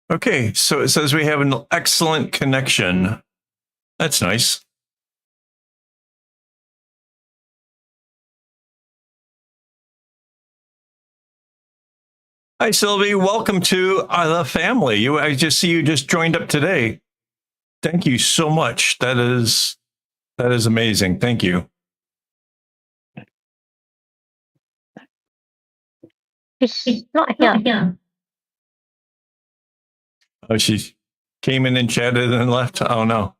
Okay, so it says we have an excellent connection. That's nice. Hi, Sylvie. Welcome to the family. I just see you just joined up today. Thank you so much. That is amazing. Thank you. She's not here. Oh, she came in and chatted and left. Oh no.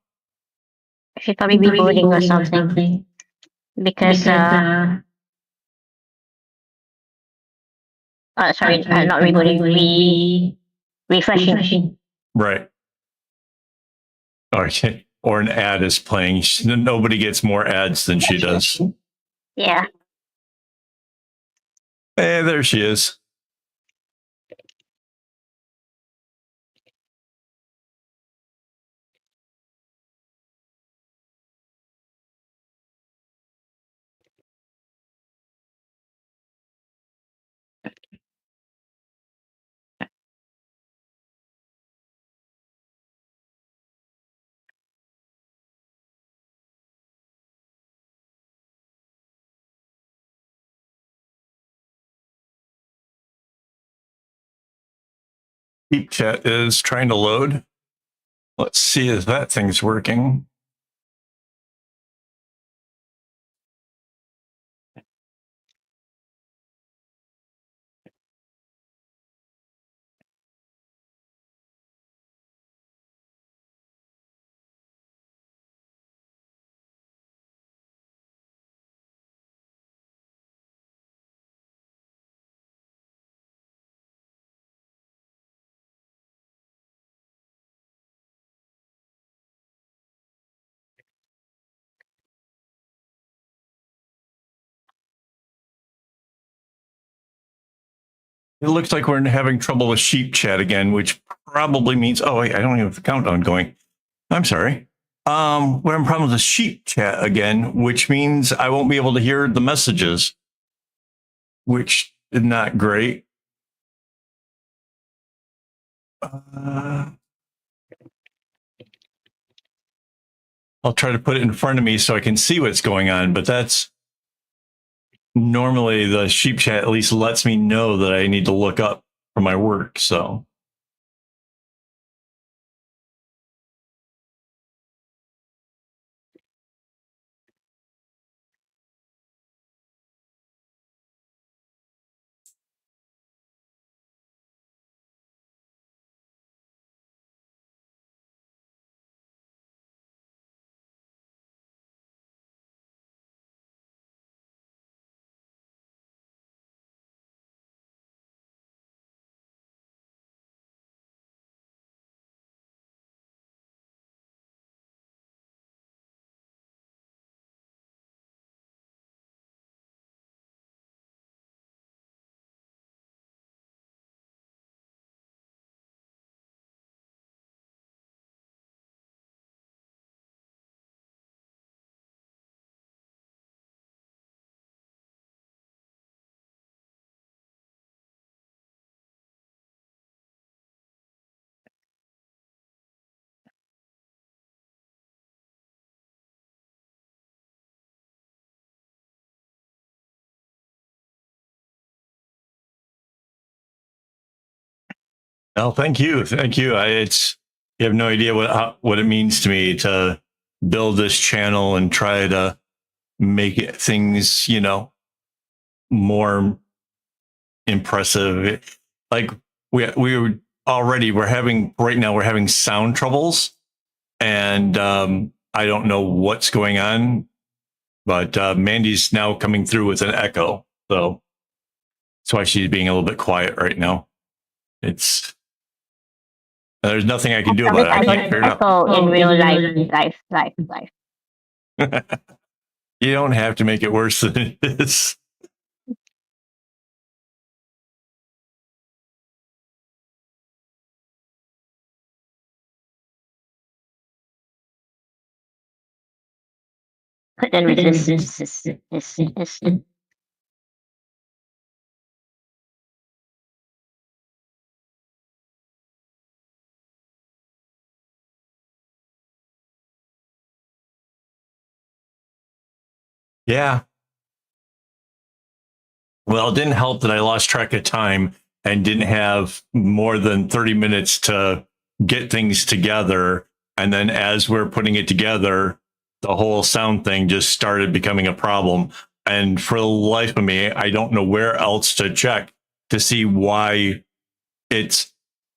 She's probably rebooting or something. Because sorry, not rebooting, refreshing. Right. Or an ad is playing. Nobody gets more ads than she does. Yeah. Hey, there she is. Keep chat is trying to load. Let's see if that thing's working. It looks like we're having trouble with sheep chat again, which probably means, oh, wait, I don't even have the countdown going. I'm sorry. We're having problems with sheep chat again, which means I won't be able to hear the messages, which is not great. I'll try to put it in front of me so I can see what's going on, but that's normally the sheep chat at least lets me know that I need to look up for my work. So well, thank you. Thank you. You have no idea what it means to me to build this channel and try to make things, more impressive. Like we're having right now, we're having sound troubles, and I don't know what's going on, but Mandy's now coming through with an echo. So that's why she's being a little bit quiet right now. There's nothing I can do about it. I can't figure it out. In real life. You don't have to make it worse than it is. Couldn't resist this. Yeah. Well, it didn't help that I lost track of time and didn't have more than 30 minutes to get things together. And then as we're putting it together, the whole sound thing just started becoming a problem. And for the life of me, I don't know where else to check to see why it's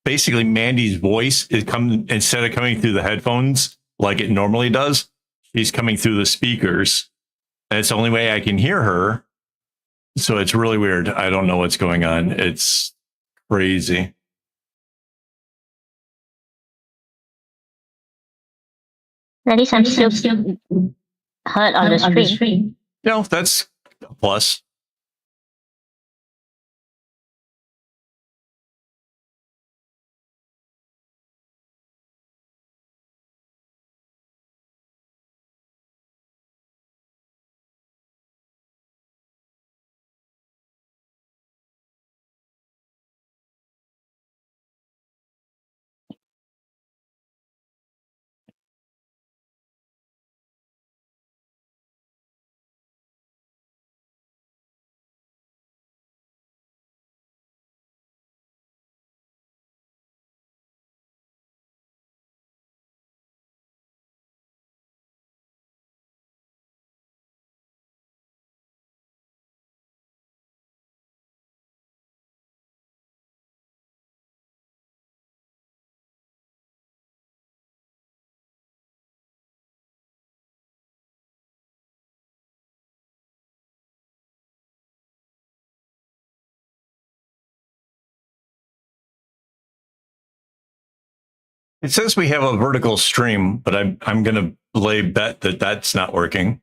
basically Mandy's voice is coming instead of coming through the headphones like it normally does. She's coming through the speakers. And it's the only way I can hear her. So it's really weird. I don't know what's going on. It's crazy. At least I'm still heard on the screen. You know, that's a plus. It says we have a vertical stream, but I'm going to lay bet that that's not working.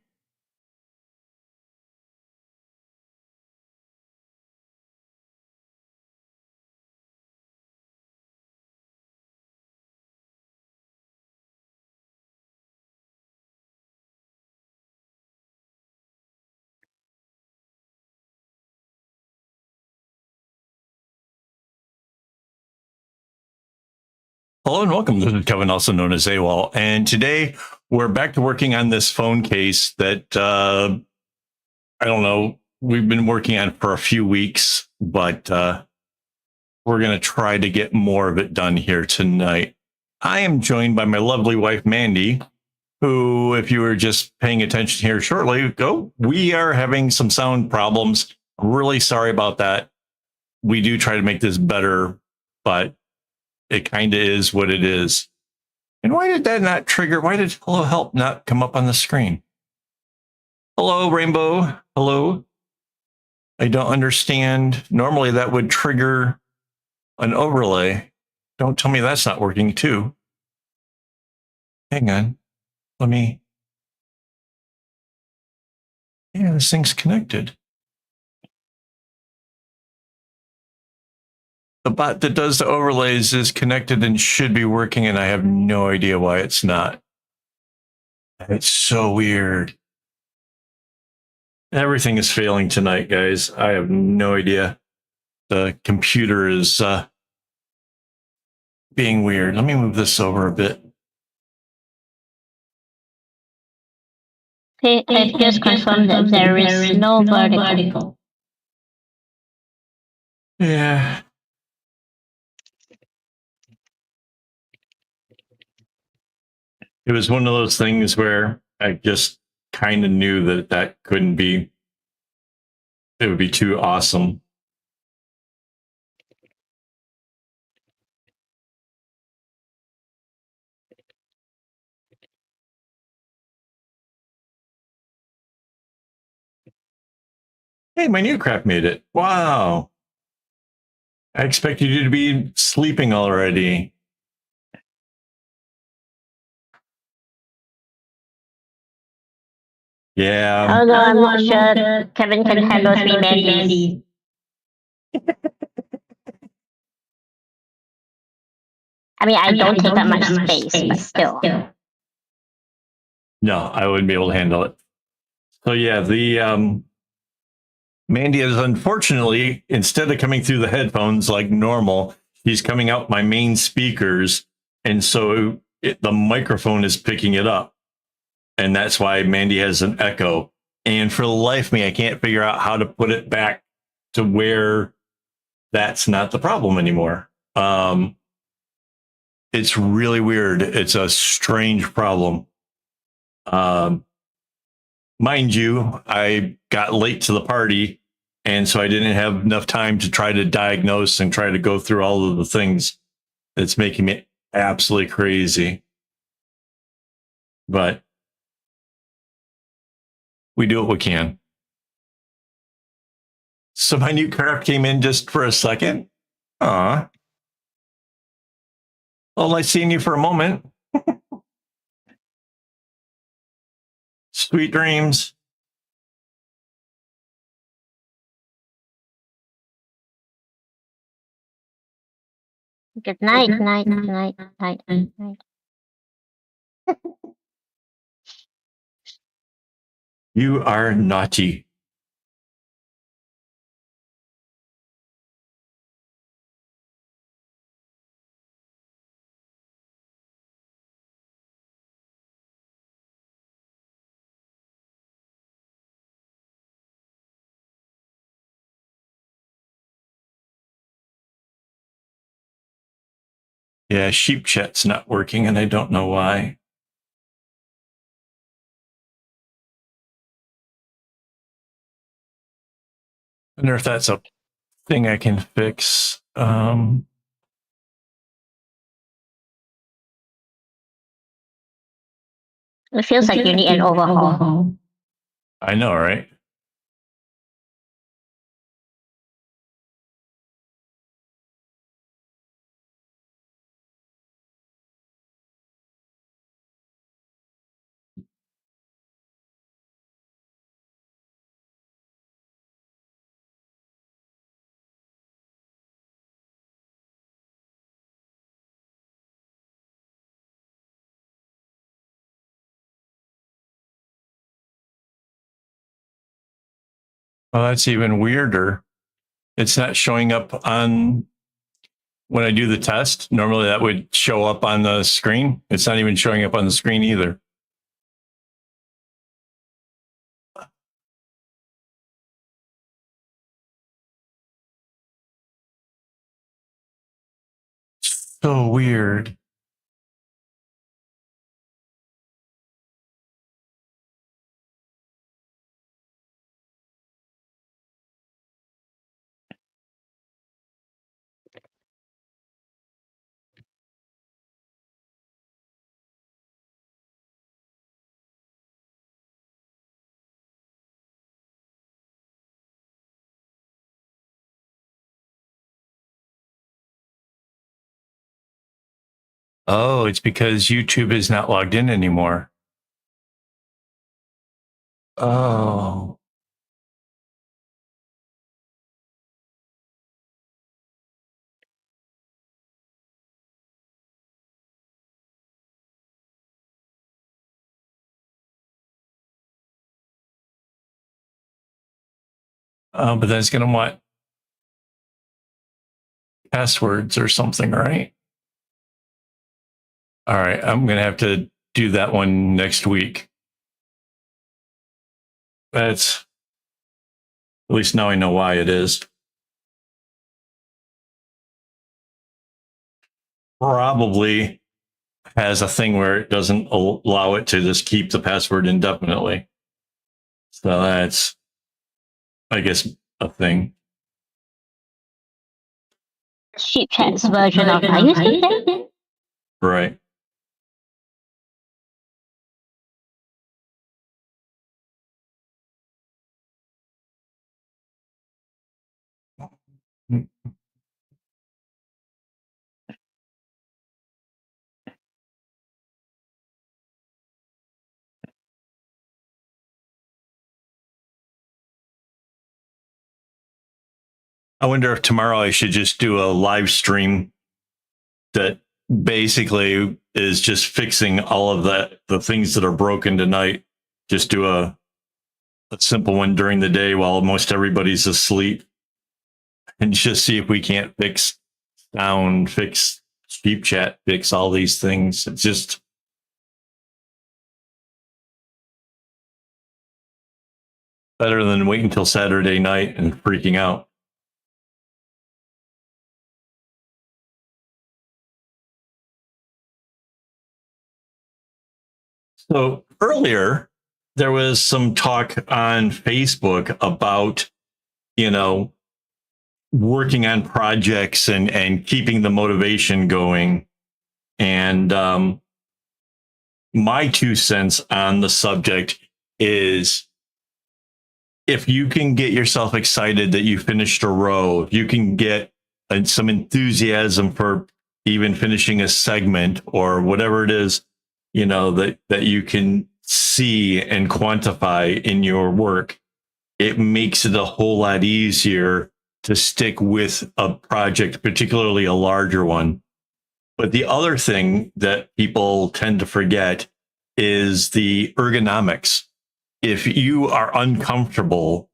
Hello and welcome. This is Kevin, also known as AWOL. And today we're back to working on this phone case that I don't know, we've been working on for a few weeks, but we're going to try to get more of it done here tonight. I am joined by my lovely wife, Mandy, who, if you were just paying attention here shortly ago, we are having some sound problems. I'm really sorry about that. We do try to make this better, but it kind of is what it is. And why did that not trigger? Why did hello help not come up on the screen? Hello, Rainbow. Hello. I don't understand. Normally that would trigger an overlay. Don't tell me that's not working too. Hang on. Let me. Yeah, this thing's connected. The bot that does the overlays is connected and should be working, and I have no idea why it's not. It's so weird. Everything is failing tonight, guys. I have no idea. The computer is being weird. Let me move this over a bit. I've just confirmed that there is no vertical. Yeah. It was one of those things where I just kind of knew that that couldn't be, it would be too awesome. Hey, my new crap made it. Wow. I expected you to be sleeping already. Yeah. Although I'm not sure Kevin can handle 3 Mandys. I mean, I don't take up much space, but still. No, I wouldn't be able to handle it. So yeah, the Mandy is unfortunately, instead of coming through the headphones like normal, he's coming out my main speakers. And so the microphone is picking it up. And that's why Mandy has an echo. And for the life of me, I can't figure out how to put it back to where that's not the problem anymore. It's really weird. It's a strange problem. Mind you, I got late to the party, and so I didn't have enough time to try to diagnose and try to go through all of the things that's making me absolutely crazy. But we do what we can. So my new craft came in just for a second. Aw. Well, nice seeing you for a moment. Sweet dreams. Good night, night, night, night, night. You are naughty. Yeah, sheep chat's not working, and I don't know why. I wonder if that's a thing I can fix. It feels like you need an overhaul. I know, right? Well, that's even weirder. It's not showing up on when I do the test. Normally that would show up on the screen. It's not even showing up on the screen either. So weird. Oh, it's because YouTube is not logged in anymore. Oh. But then it's going to want passwords or something, right? All right. I'm going to have to do that one next week. That's at least now I know why it is. Probably has a thing where it doesn't allow it to just keep the password indefinitely. So that's, I guess, a thing. Sheep chat's version of Are you still there? Right. I wonder if tomorrow I should just do a live stream that basically is just fixing all of the things that are broken tonight. Just do a simple one during the day while most everybody's asleep, and just see if we can't fix sound, fix sheep chat, fix all these things. It's just Better than waiting until Saturday night and freaking out. So earlier, there was some talk on Facebook about, you know, working on projects and keeping the motivation going. And my 2 cents on the subject is, if you can get yourself excited that you finished a row, if you can get some enthusiasm for even finishing a segment or whatever it is, that you can see and quantify in your work, it makes it a whole lot easier to stick with a project, particularly a larger one. But the other thing that people tend to forget is the ergonomics. If you are uncomfortable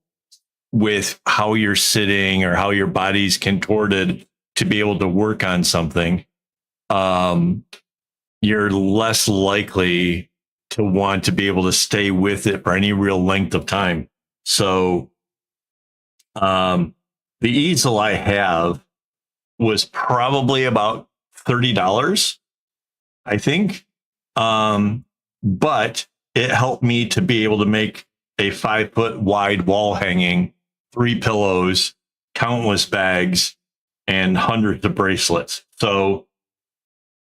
with how you're sitting or how your body's contorted to be able to work on something, you're less likely to want to be able to stay with it for any real length of time. So the easel I have was probably about $30, I think. But it helped me to be able to make a 5-foot wide wall hanging, 3 pillows, countless bags, and hundreds of bracelets. So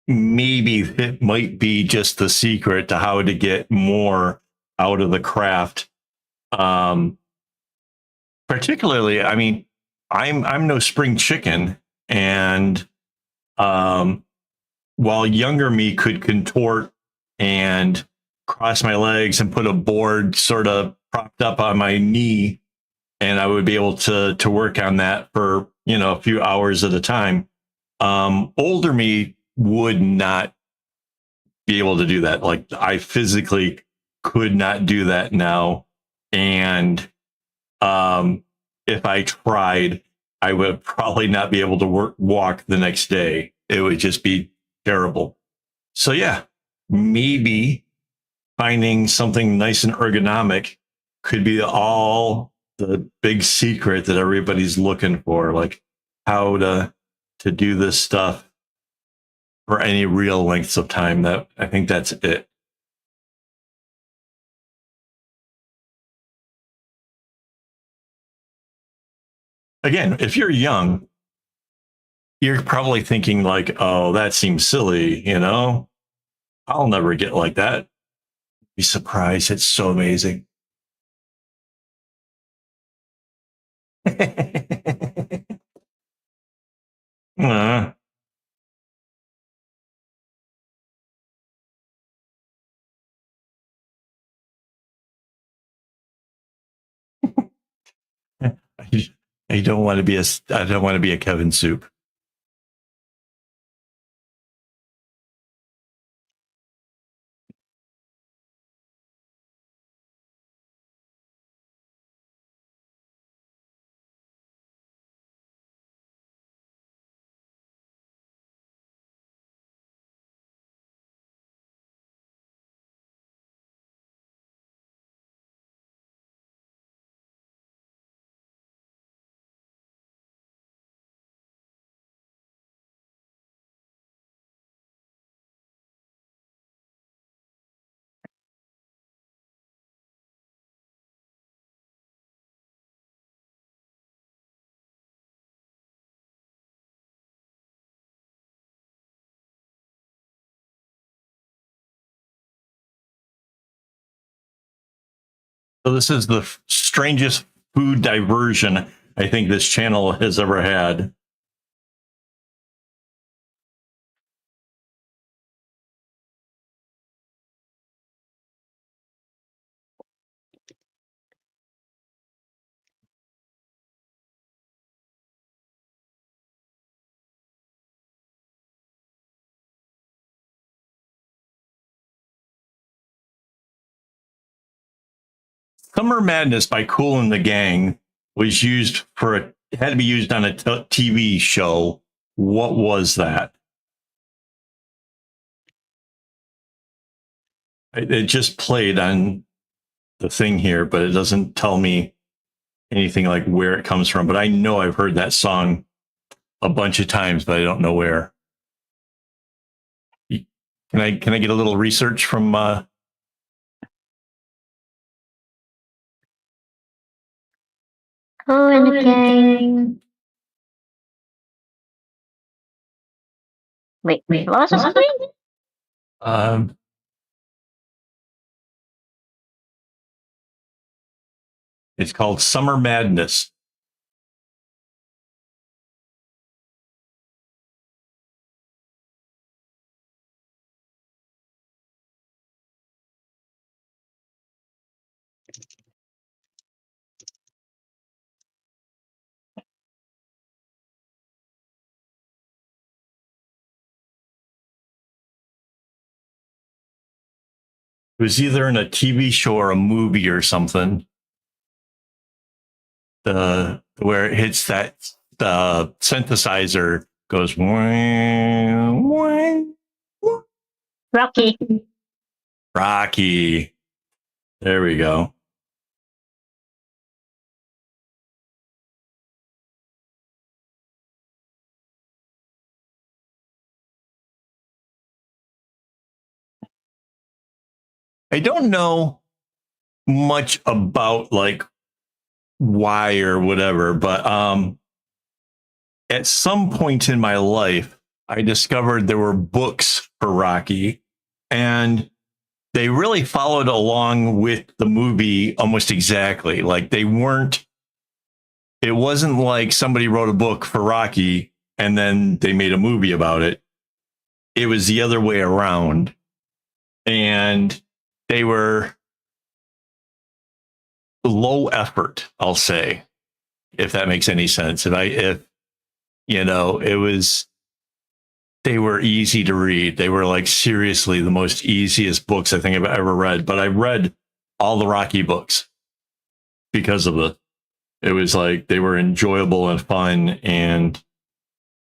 maybe it might be just the secret to how to get more out of the craft. Particularly, I mean, I'm no spring chicken, and while younger me could contort and cross my legs and put a board sort of propped up on my knee, and I would be able to work on that for a few hours at a time. Older me would not be able to do that. Like, I physically could not do that now, and if I tried, I would probably not be able to walk the next day. It would just be terrible. So yeah, maybe finding something nice and ergonomic could be all the big secret that everybody's looking for, like how to do this stuff for any real lengths of time. That, I think that's it. Again, if you're young, you're probably thinking like, oh, that seems silly, I'll never get like that. Be surprised. It's so amazing. uh, I don't want to be I don't want to be a Kevin Soup. So this is the strangest food diversion I think this channel has ever had. Summer Madness by Kool and the Gang was used it had to be used on a TV show. What was that? It just played on the thing here, but it doesn't tell me anything like where it comes from. But I know I've heard that song a bunch of times, but I don't know where. Can I get a little research from Oh, and again. Wait, what was the song? um it's called Summer Madness. It was either in a TV show or a movie or something. The where it hits that the synthesizer goes wang, wang, wang. Rocky. Rocky. There we go. I don't know much about like why or whatever, but at some point in my life, I discovered there were books for Rocky, and they really followed along with the movie almost exactly. Like they weren't, it wasn't like somebody wrote a book for Rocky and then they made a movie about it. It was the other way around. And they were low effort, I'll say, if that makes any sense. If you know, it was, they were easy to read. They were like seriously the most easiest books I think I've ever read. But I read all the Rocky books because of it was like they were enjoyable and fun and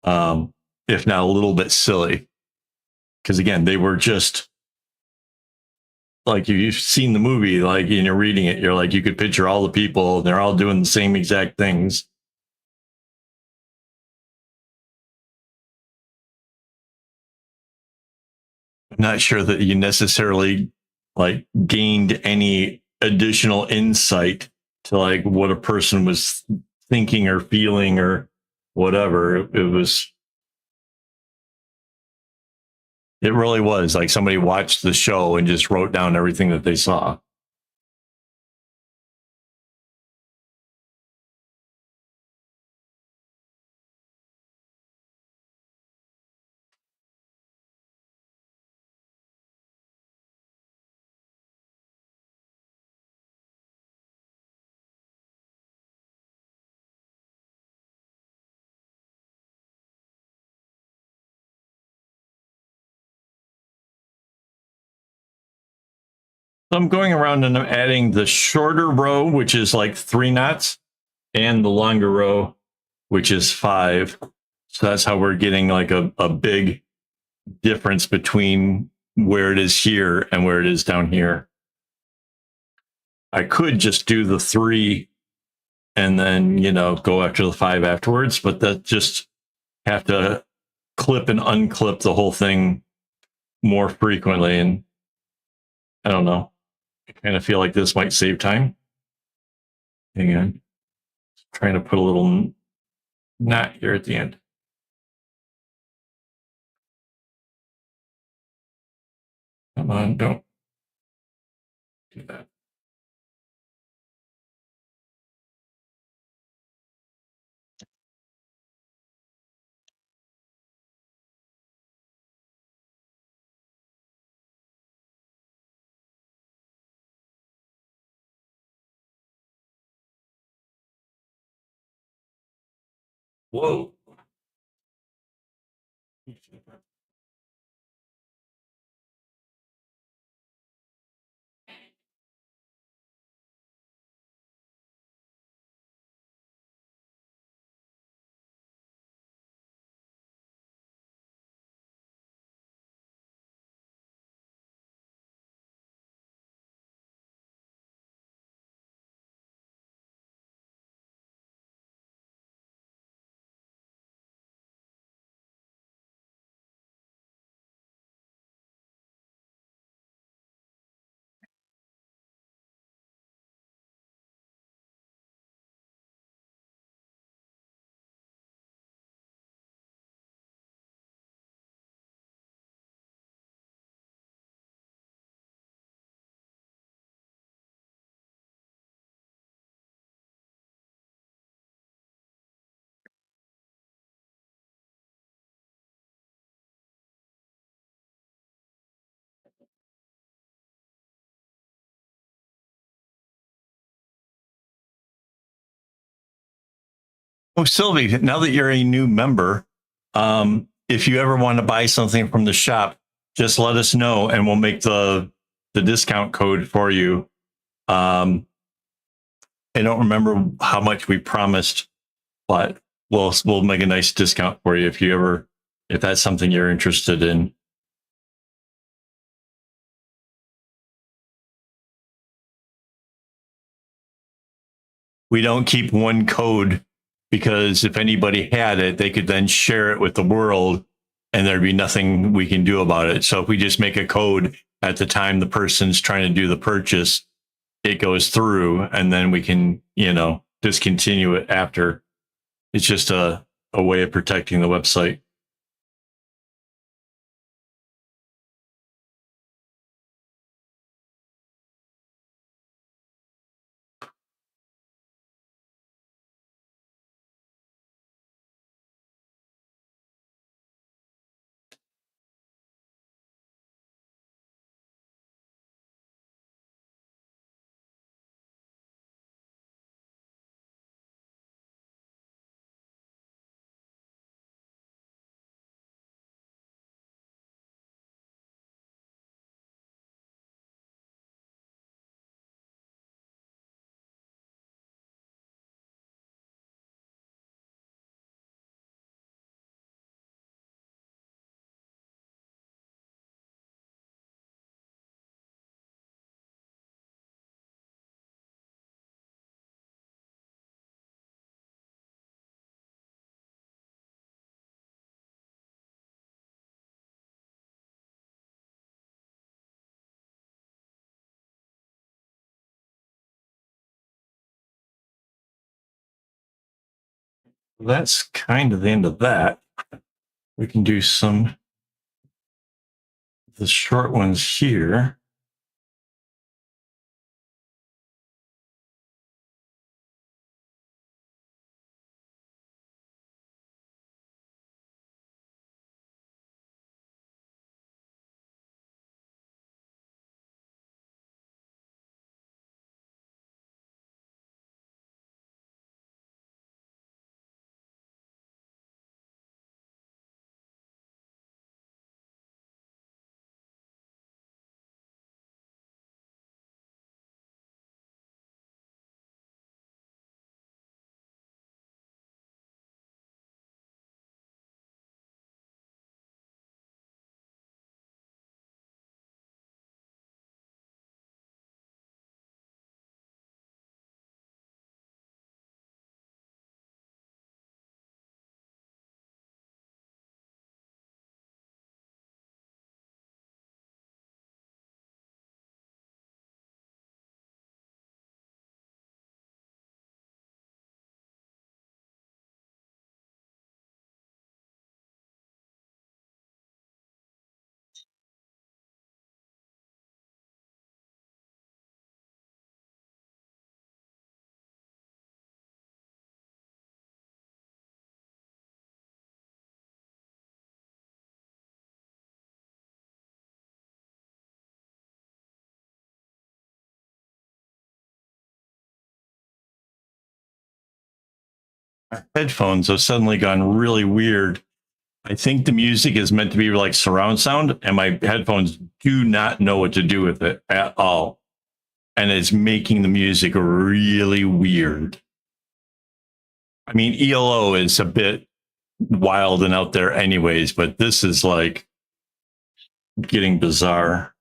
if not a little bit silly. Because again, they were just like you've seen the movie, like and you're reading it, you're like you could picture all the people, they're all doing the same exact things. I'm not sure that you necessarily like gained any additional insight to like what a person was thinking or feeling or whatever. It really was like somebody watched the show and just wrote down everything that they saw. So I'm going around and I'm adding the shorter row, which is like 3 knots, and the longer row, which is 5. So that's how we're getting like a big difference between where it is here and where it is down here. I could just do the 3 and then, you know, go after the 5 afterwards, but that just have to clip and unclip the whole thing more frequently. And I don't know. I kind of feel like this might save time. Hang on. Trying to put a little knot here at the end. Come on, don't do that. Whoa. Oh, Sylvie, now that you're a new member, if you ever want to buy something from the shop, just let us know and we'll make the discount code for you. I don't remember how much we promised, but we'll make a nice discount for you if that's something you're interested in. We don't keep one code because if anybody had it, they could then share it with the world and there'd be nothing we can do about it. So if we just make a code at the time the person's trying to do the purchase, it goes through and then we can, discontinue it after. It's just a way of protecting the website. That's kind of the end of that. We can do some of the short ones here. My headphones have suddenly gone really weird. I think the music is meant to be like surround sound, and my headphones do not know what to do with it at all. And it's making the music really weird. I mean, ELO is a bit wild and out there, anyways, but this is like getting bizarre.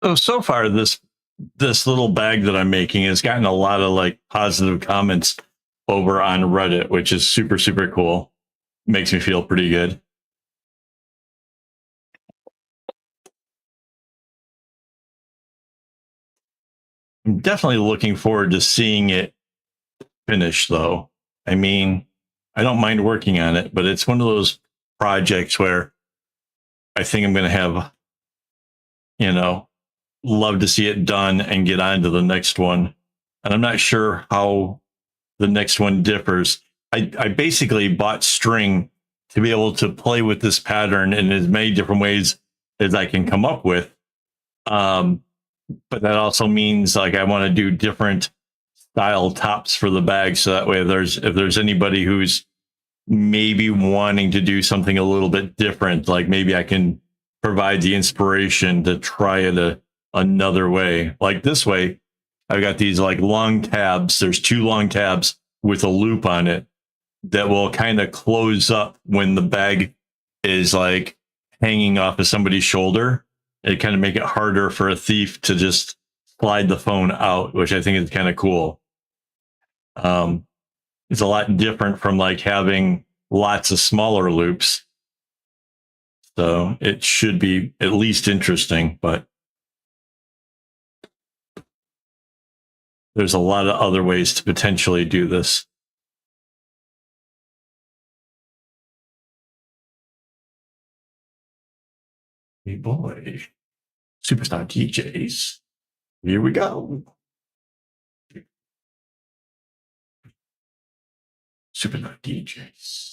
So far, this little bag that I'm making has gotten a lot of like positive comments over on Reddit, which is super, super cool. Makes me feel pretty good. I'm definitely looking forward to seeing it finish, though. I mean, I don't mind working on it, but it's one of those projects where I think I'm going to have, love to see it done and get on to the next one. And I'm not sure how the next one differs. I basically bought string to be able to play with this pattern in as many different ways as I can come up with. But that also means like I want to do different style tops for the bag, so that way if there's anybody who's maybe wanting to do something a little bit different, like maybe I can provide the inspiration to try it another way. Like this way, I've got these like long tabs. There's 2 long tabs with a loop on it that will kind of close up when the bag is like hanging off of somebody's shoulder. It kind of make it harder for a thief to just slide the phone out, which I think is kind of cool. It's a lot different from like having lots of smaller loops. So it should be at least interesting, but there's a lot of other ways to potentially do this. Hey boy, superstar DJs. Here we go. Superstar DJs.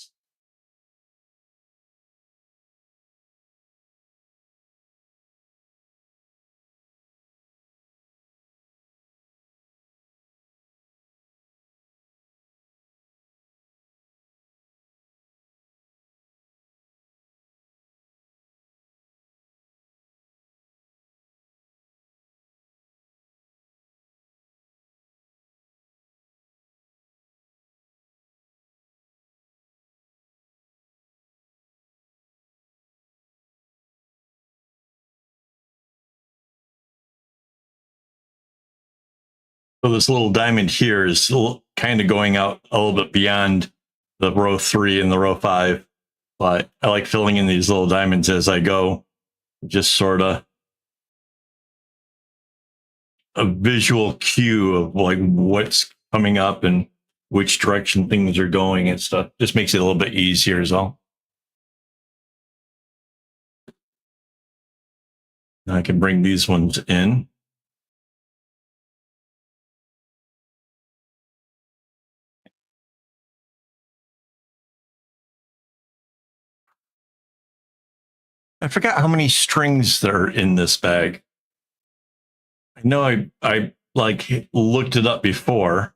So this little diamond here is kind of going out a little bit beyond the row 3 and the row 5, but I like filling in these little diamonds as I go, just sort of a visual cue of like what's coming up and which direction things are going and stuff. Just makes it a little bit easier as well. I can bring these ones in. I forgot how many strings there are in this bag. I know I like looked it up before,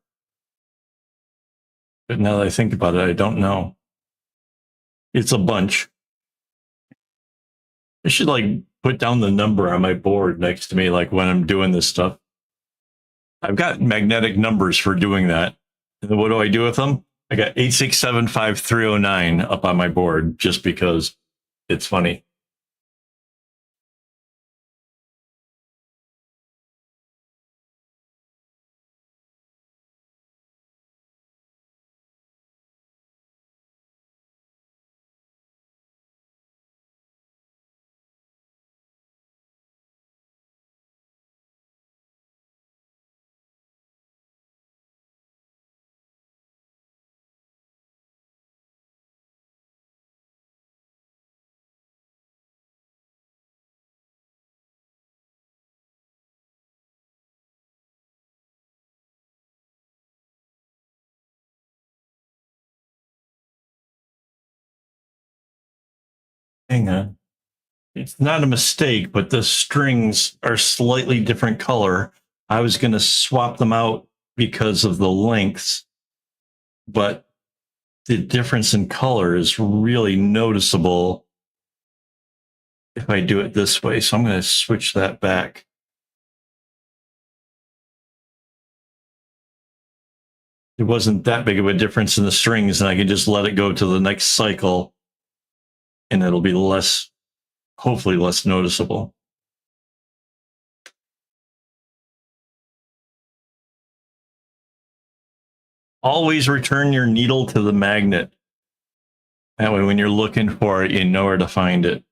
but now that I think about it, I don't know. It's a bunch. I should like put down the number on my board next to me, like when I'm doing this stuff. I've got magnetic numbers for doing that. And then what do I do with them? I got 8675309 up on my board just because it's funny. Hang on. It's not a mistake, but the strings are slightly different color. I was going to swap them out because of the lengths, but the difference in color is really noticeable if I do it this way. So I'm going to switch that back. It wasn't that big of a difference in the strings, and I can just let it go to the next cycle, and it'll be hopefully less noticeable. always return your needle to the magnet. That way, when you're looking for it, you know where to find it.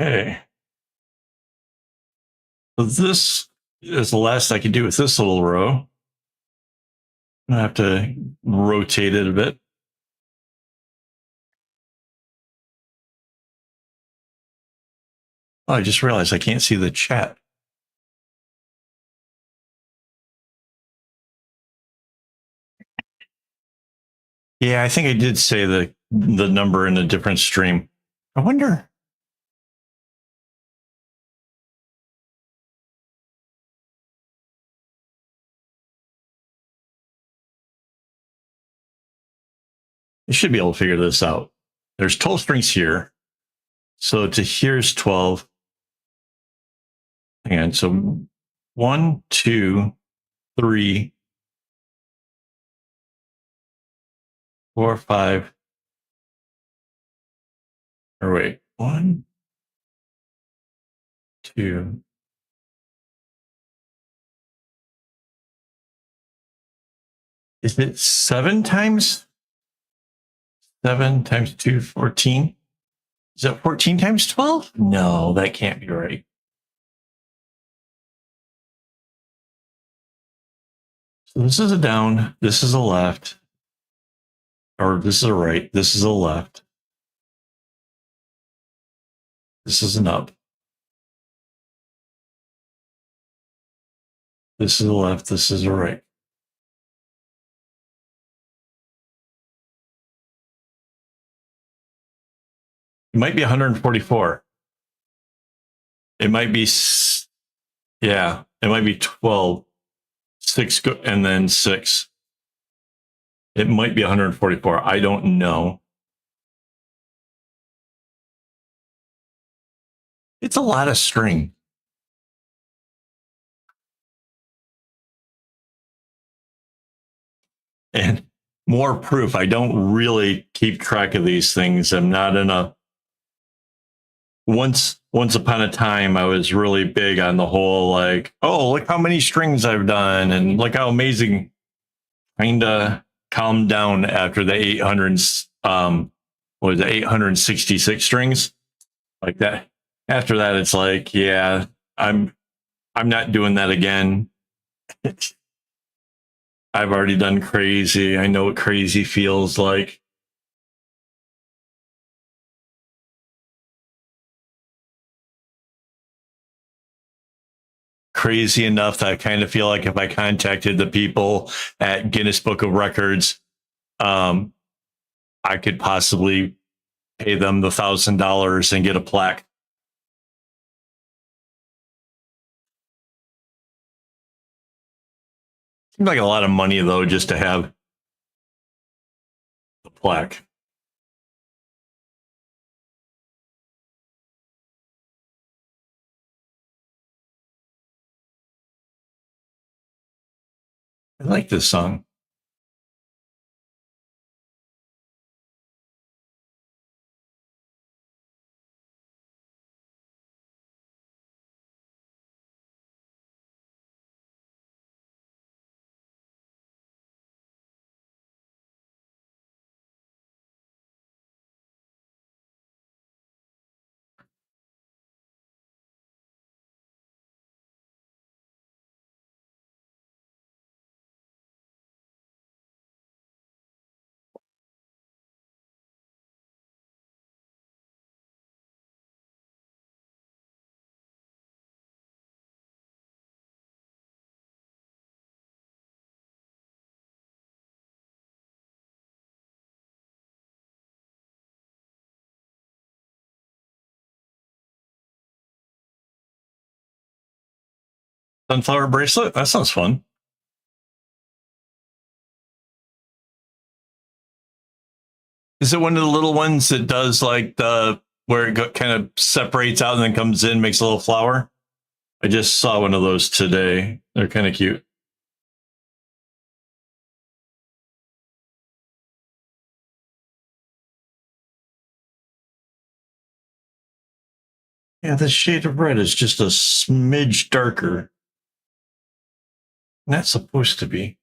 Okay. So this is the last I can do with this little row. I have to rotate it a bit. Oh, I just realized I can't see the chat. Yeah, I think I did say the number in a different stream. I wonder. You should be able to figure this out. There's 12 strings here. So to here's 12. Hang on. So 1, 2, 3, 4, 5. Or wait, 1, 2. Is it 7 times? 7 times 2, 14. Is that 14 times 12? No, that can't be right. So this is a down, this is a left, or this is a right, this is a left. This is an up. This is a left, this is a right. It might be 144. It might be, yeah, it might be 12, 6, and then 6. It might be 144. I don't know. It's a lot of string. And more proof. I don't really keep track of these things. I'm not in a. Once upon a time, I was really big on the whole, like, oh, look how many strings I've done, and look how amazing. Kinda calmed down after the 800. What was it, 866 strings, like that. After that, it's like, yeah, I'm not doing that again. I've already done crazy. I know what crazy feels like. crazy enough that I kind of feel like if I contacted the people at Guinness Book of Records, I could possibly pay them the $1,000 and get a plaque. Seems like a lot of money though, just to have the plaque. I like this song. Sunflower bracelet? That sounds fun. Is it one of the little ones that does like the where it kind of separates out and then comes in, makes a little flower? I just saw one of those today. They're kind of cute. Yeah, the shade of red is just a smidge darker. And that's supposed to be.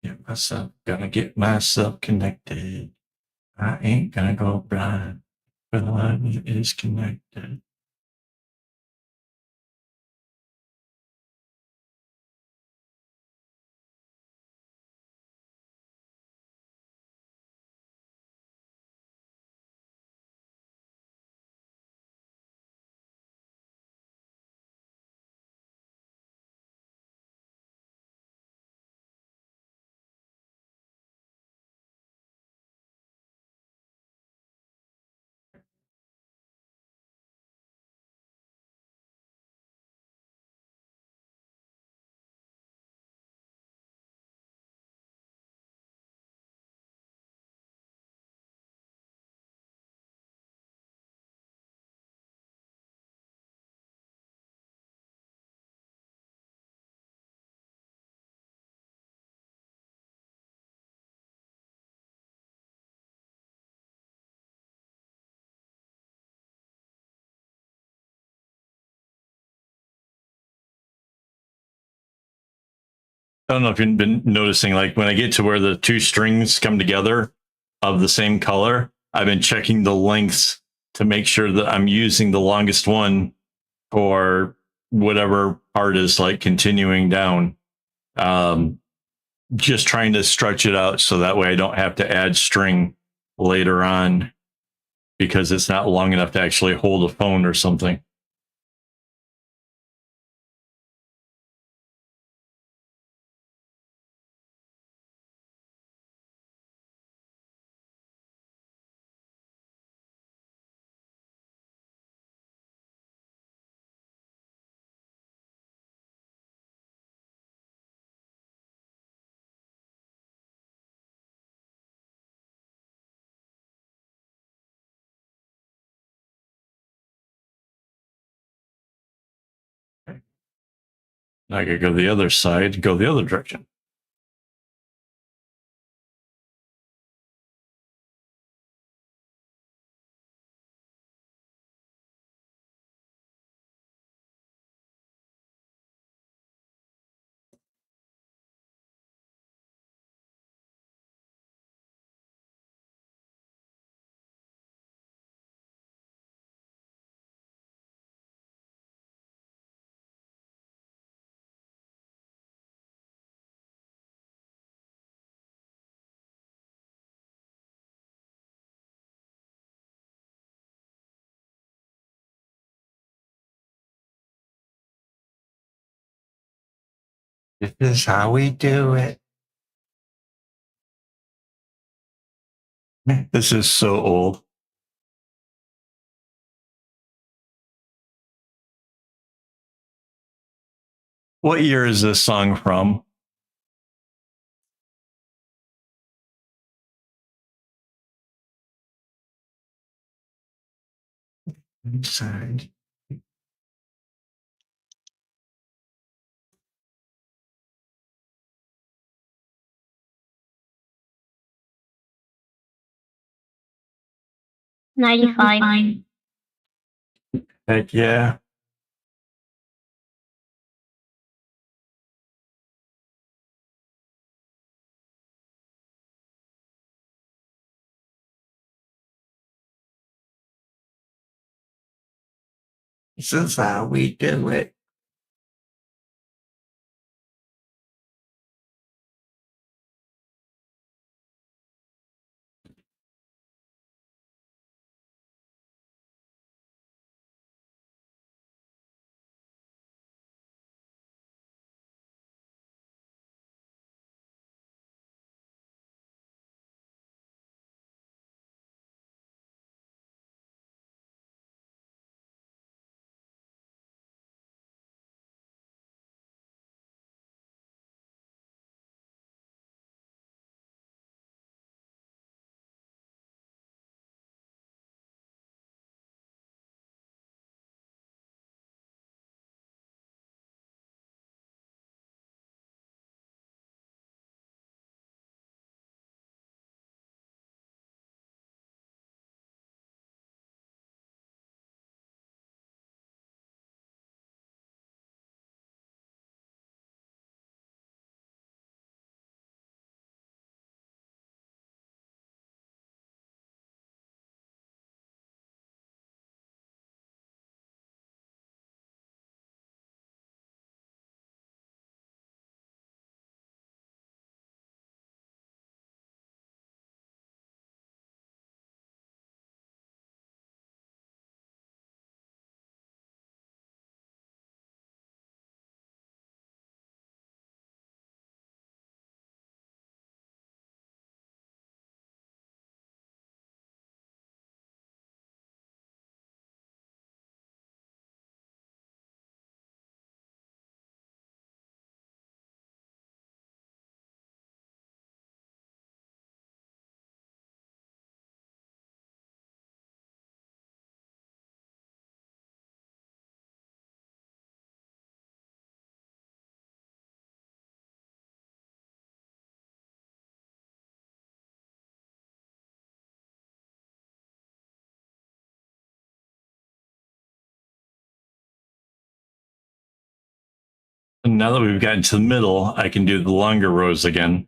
Get myself, gonna get myself connected. I ain't gonna go blind. But the line is connected. I don't know if you've been noticing, like when I get to where the two strings come together of the same color, I've been checking the lengths to make sure that I'm using the longest one for whatever part is like continuing down. Just trying to stretch it out so that way I don't have to add string later on because it's not long enough to actually hold a phone or something. I could go the other side, go the other direction. This is how we do it. This is so old. What year is this song from? Inside. '95. Heck yeah. This is how we do it. And now that we've gotten to the middle, I can do the longer rows again.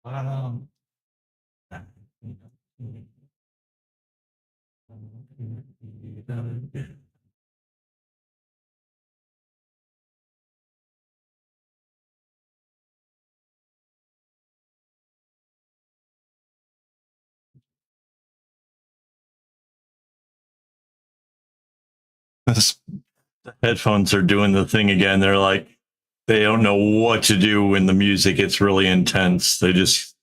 Um, this, the headphones are doing the thing again. They're like, they don't know what to do when the music gets really intense. They just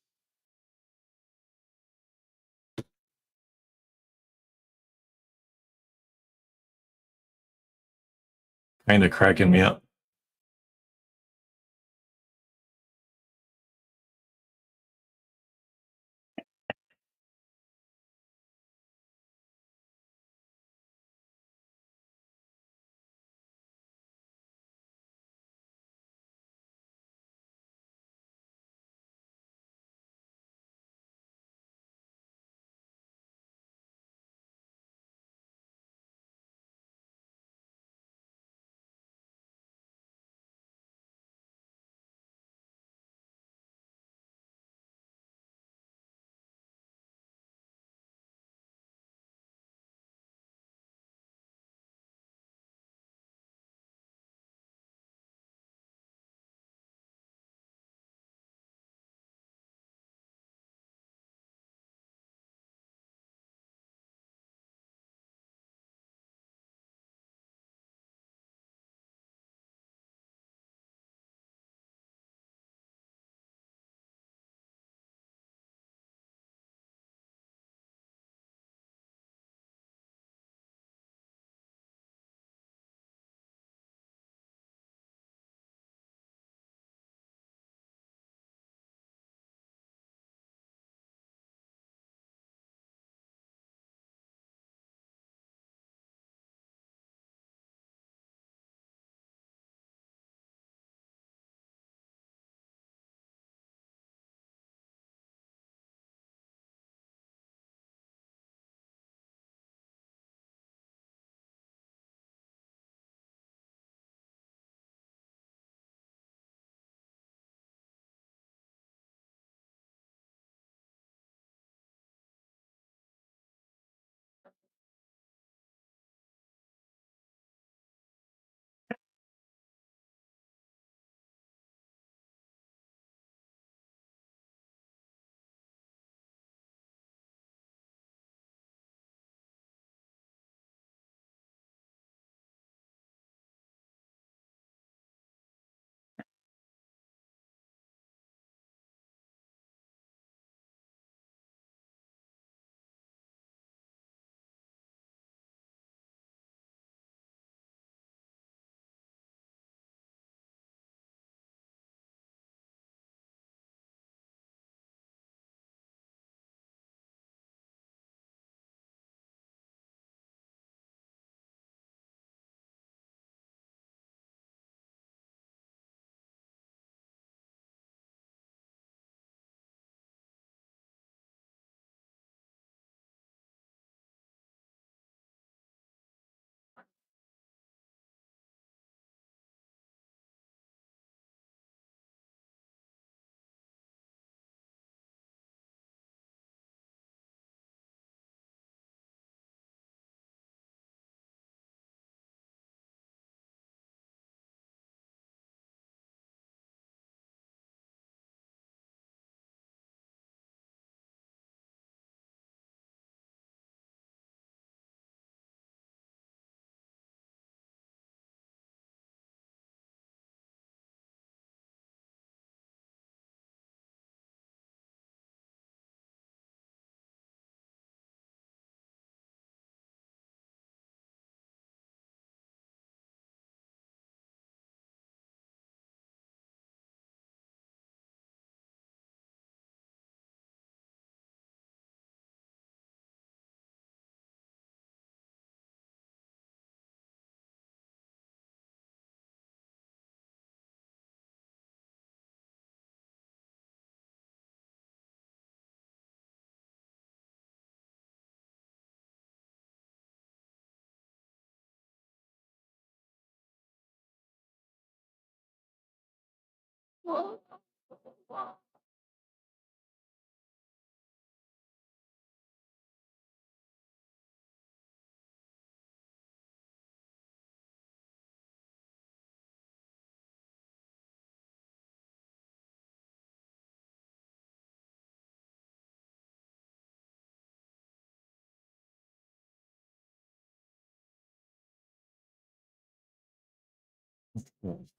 kind of cracking me up.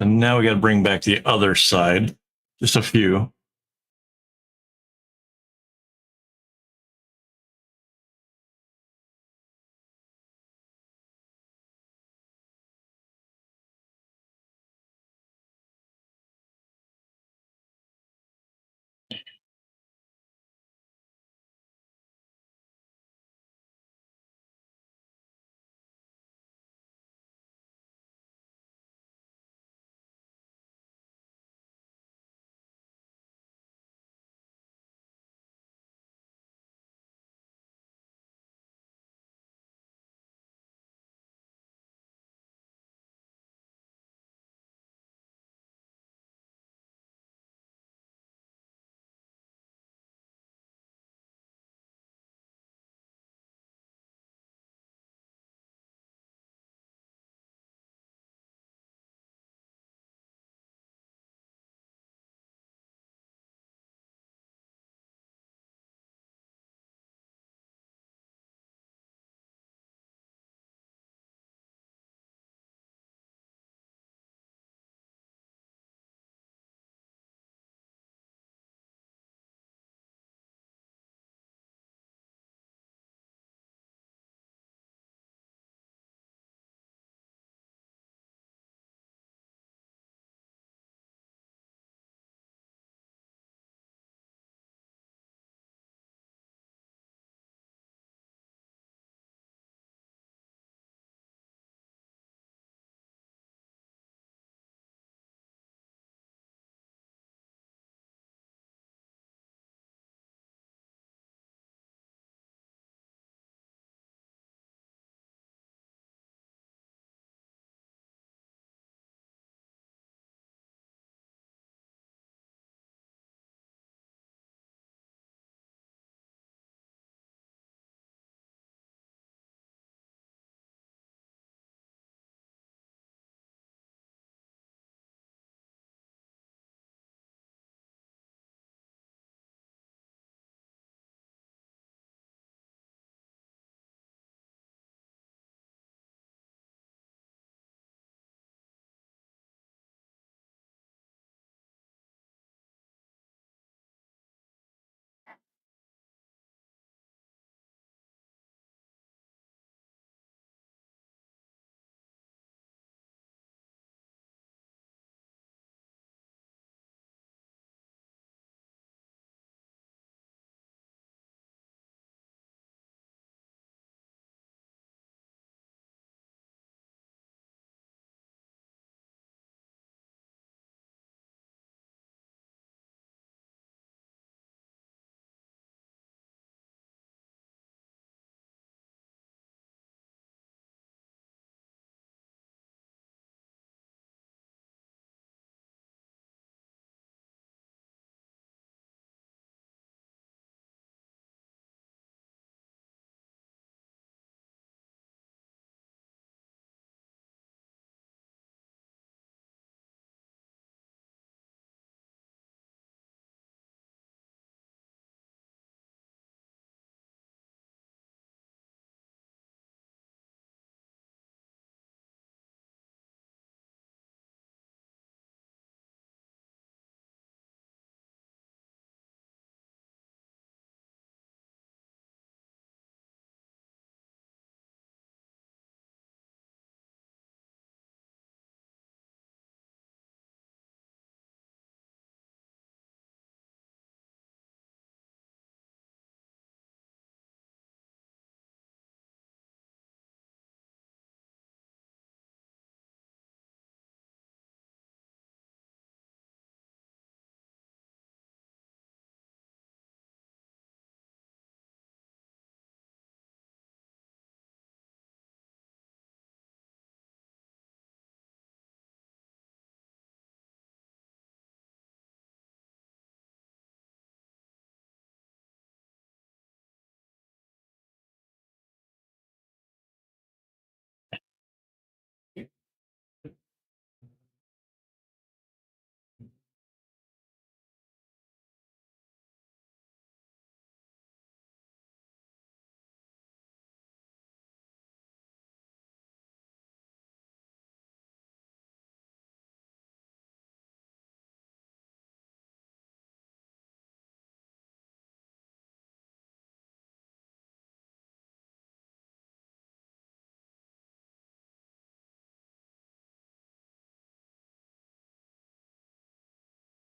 And now we got to bring back the other side, just a few.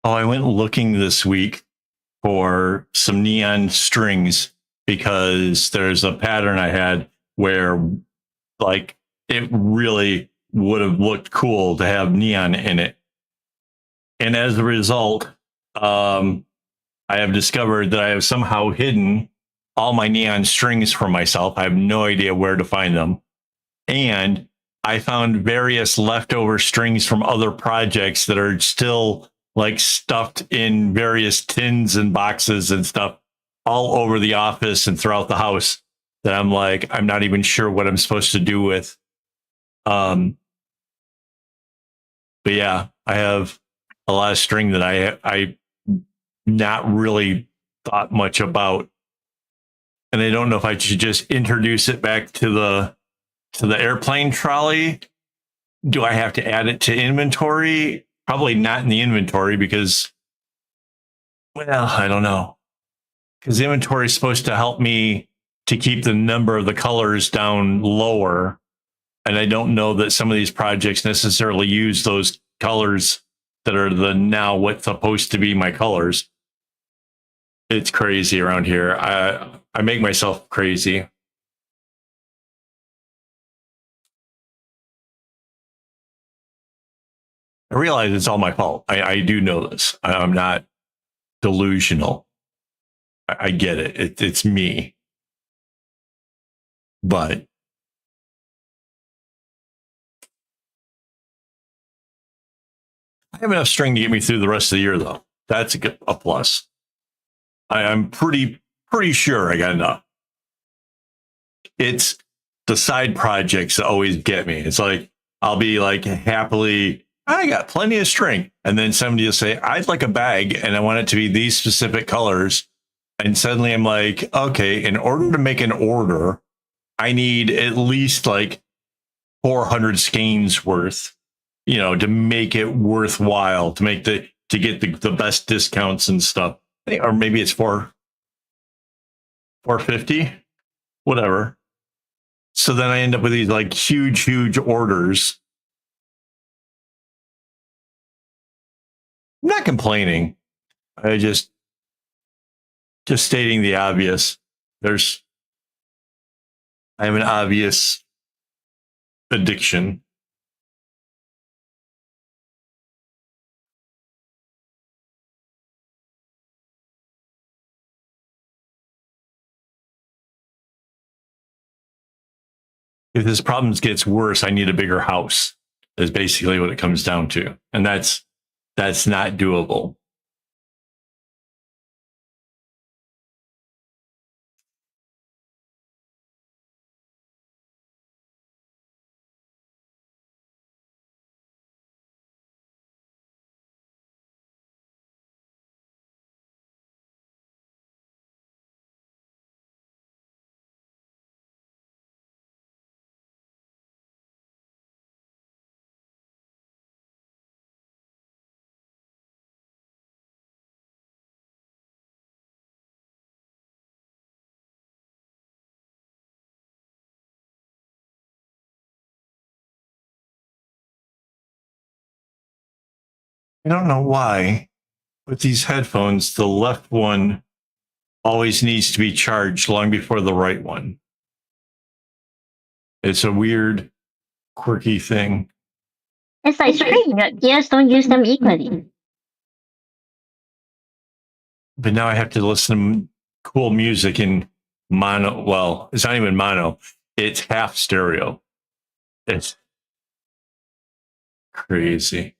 Oh, I went looking this week for some neon strings because there's a pattern I had where like it really would have looked cool to have neon in it. And as a result, I have discovered that I have somehow hidden all my neon strings for myself. I have no idea where to find them. And I found various leftover strings from other projects that are still like stuffed in various tins and boxes and stuff all over the office and throughout the house that I'm like, I'm not even sure what I'm supposed to do with. Um, but yeah, I have a lot of string that I not really thought much about. And I don't know if I should just introduce it back to the airplane trolley. Do I have to add it to inventory? Probably not in the inventory because, well, I don't know. Because inventory is supposed to help me to keep the number of the colors down lower. And I don't know that some of these projects necessarily use those colors that are the now what's supposed to be my colors. It's crazy around here. I make myself crazy. I realize it's all my fault. I do know this. I'm not delusional. I get it. It's me. But I have enough string to get me through the rest of the year, though. That's a plus. I'm pretty sure I got enough. It's the side projects that always get me. It's like I'll be like happily, I got plenty of string, and then somebody will say, "I'd like a bag, and I want it to be these specific colors." And suddenly I'm like, okay, in order to make an order, I need at least like 400 skeins worth, to make it worthwhile, to get the best discounts and stuff. Or maybe it's 450, whatever. So then I end up with these like huge orders. I'm not complaining. I just stating the obvious. I have an obvious addiction. If this problem gets worse, I need a bigger house. Is basically what it comes down to, and that's not doable. I don't know why, with these headphones, the left one always needs to be charged long before the right one. It's a weird, quirky thing. It's like string. Just don't use them equally. But now I have to listen to cool music in mono. Well, it's not even mono. It's half stereo. It's crazy.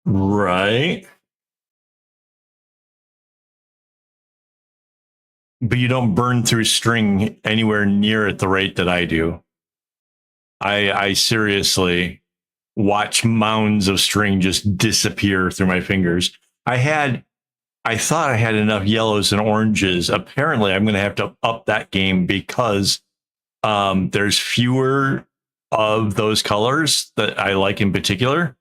Right. But you don't burn through string anywhere near at the rate that I do. I seriously watch mounds of string just disappear through my fingers. I thought I had enough yellows and oranges. Apparently, I'm going to have to up that game because there's fewer of those colors that I like in particular.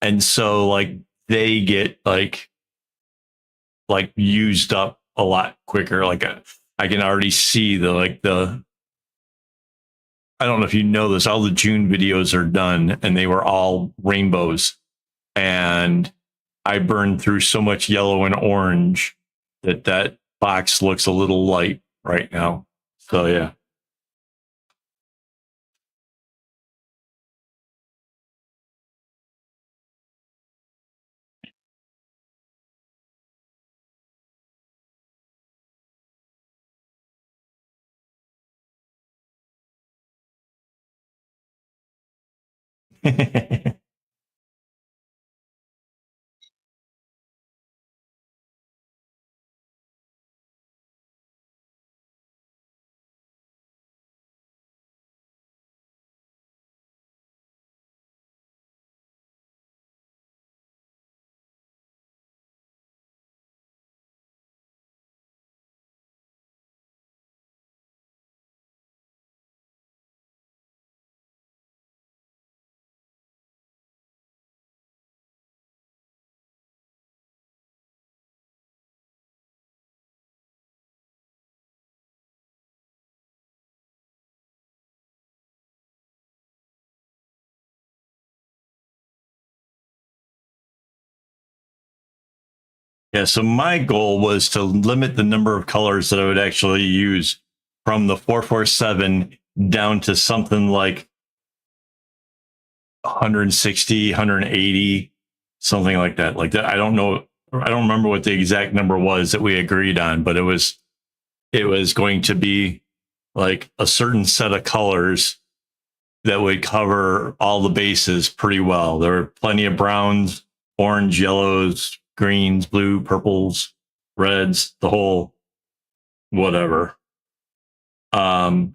And so, like, they get like used up a lot quicker. I can already see the I don't know if you know this, all the June videos are done and they were all rainbows. And I burned through so much yellow and orange that box looks a little light right now. So yeah. Yeah, so my goal was to limit the number of colors that I would actually use from the 447 down to something like 160, 180, something like that. Like that. I don't know. I don't remember what the exact number was that we agreed on, but it was going to be like a certain set of colors that would cover all the bases pretty well. There were plenty of browns, orange, yellows, greens, blue, purples, reds, the whole whatever. And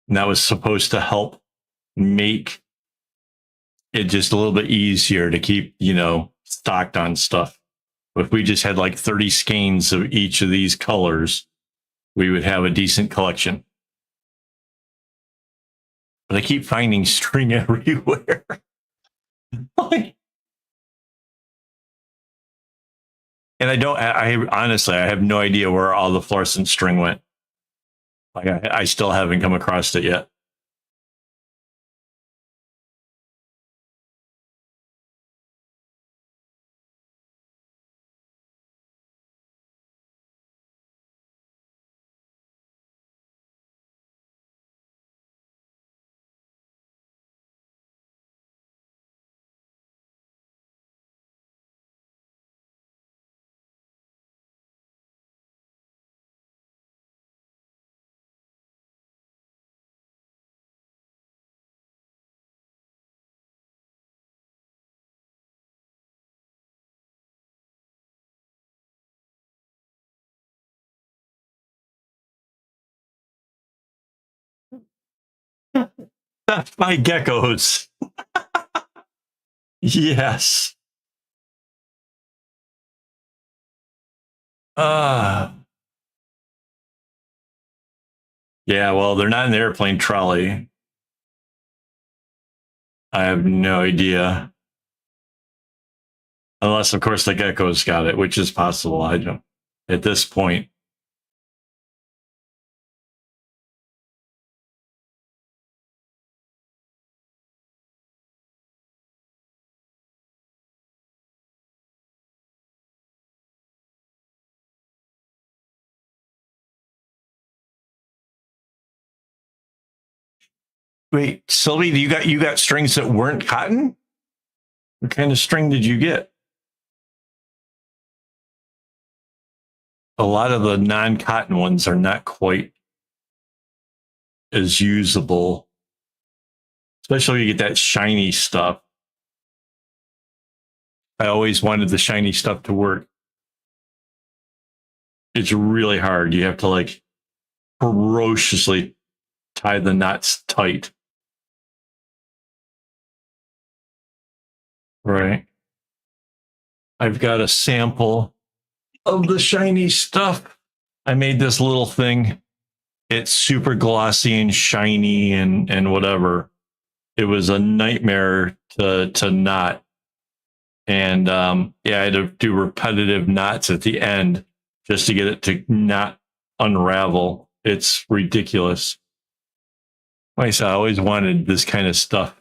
that was supposed to help make it just a little bit easier to keep, stocked on stuff. If we just had like 30 skeins of each of these colors, we would have a decent collection. But I keep finding string everywhere. And I honestly, I have no idea where all the fluorescent string went. Like I still haven't come across it yet. My geckos. Yes. Yeah, well, they're not in the airplane trolley. I have no idea. Unless, of course, the geckos got it, which is possible. I don't. At this point. Wait, Sylvie, you got strings that weren't cotton? What kind of string did you get? A lot of the non-cotton ones are not quite as usable, especially when you get that shiny stuff. I always wanted the shiny stuff to work. It's really hard. You have to like ferociously tie the knots tight. Right. I've got a sample of the shiny stuff. I made this little thing. It's super glossy and shiny and whatever. it was a nightmare to knot. And yeah, I had to do repetitive knots at the end just to get it to not unravel. It's ridiculous. Like I said, I always wanted this kind of stuff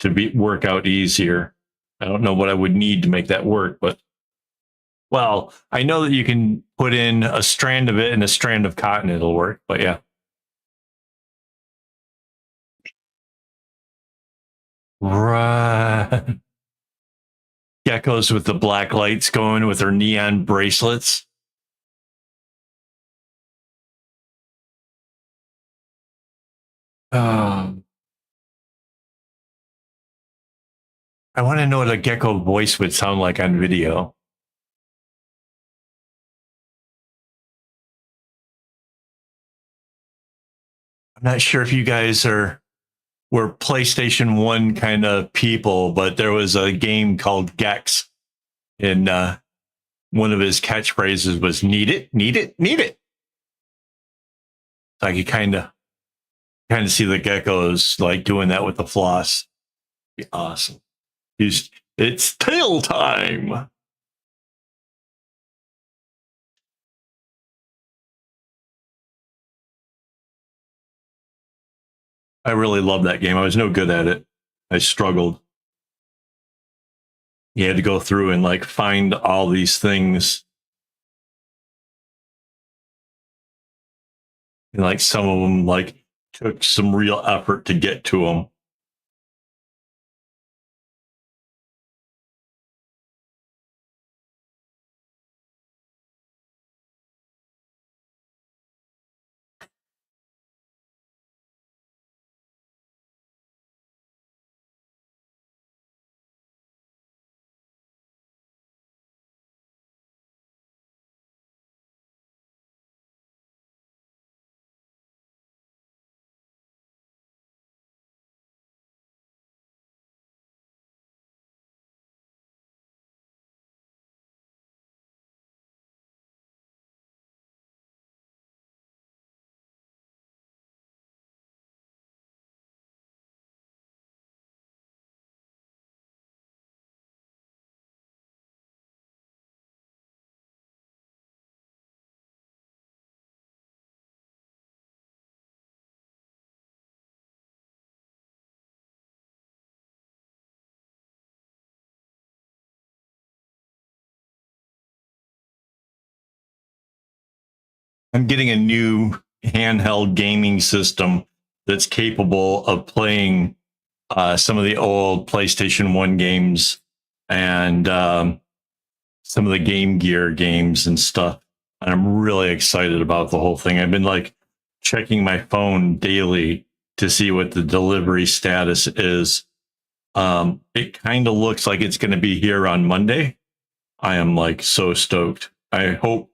to work out easier. I don't know what I would need to make that work, but well, I know that you can put in a strand of it and a strand of cotton, it'll work, but yeah. Right. Geckos with the black lights going with their neon bracelets. Um, I want to know what a gecko voice would sound like on video. I'm not sure if you guys were PlayStation 1 kind of people, but there was a game called Gex, and one of his catchphrases was "Need it, need it, need it." So I could kind of see the geckos like doing that with the floss. Be awesome. It's tail time. I really loved that game. I was no good at it. I struggled. You had to go through and like find all these things. And like some of them like took some real effort to get to them. I'm getting a new handheld gaming system that's capable of playing some of the old PlayStation 1 games and some of the Game Gear games and stuff. And I'm really excited about the whole thing. I've been like checking my phone daily to see what the delivery status is. It kind of looks like it's going to be here on Monday. I am like so stoked. I hope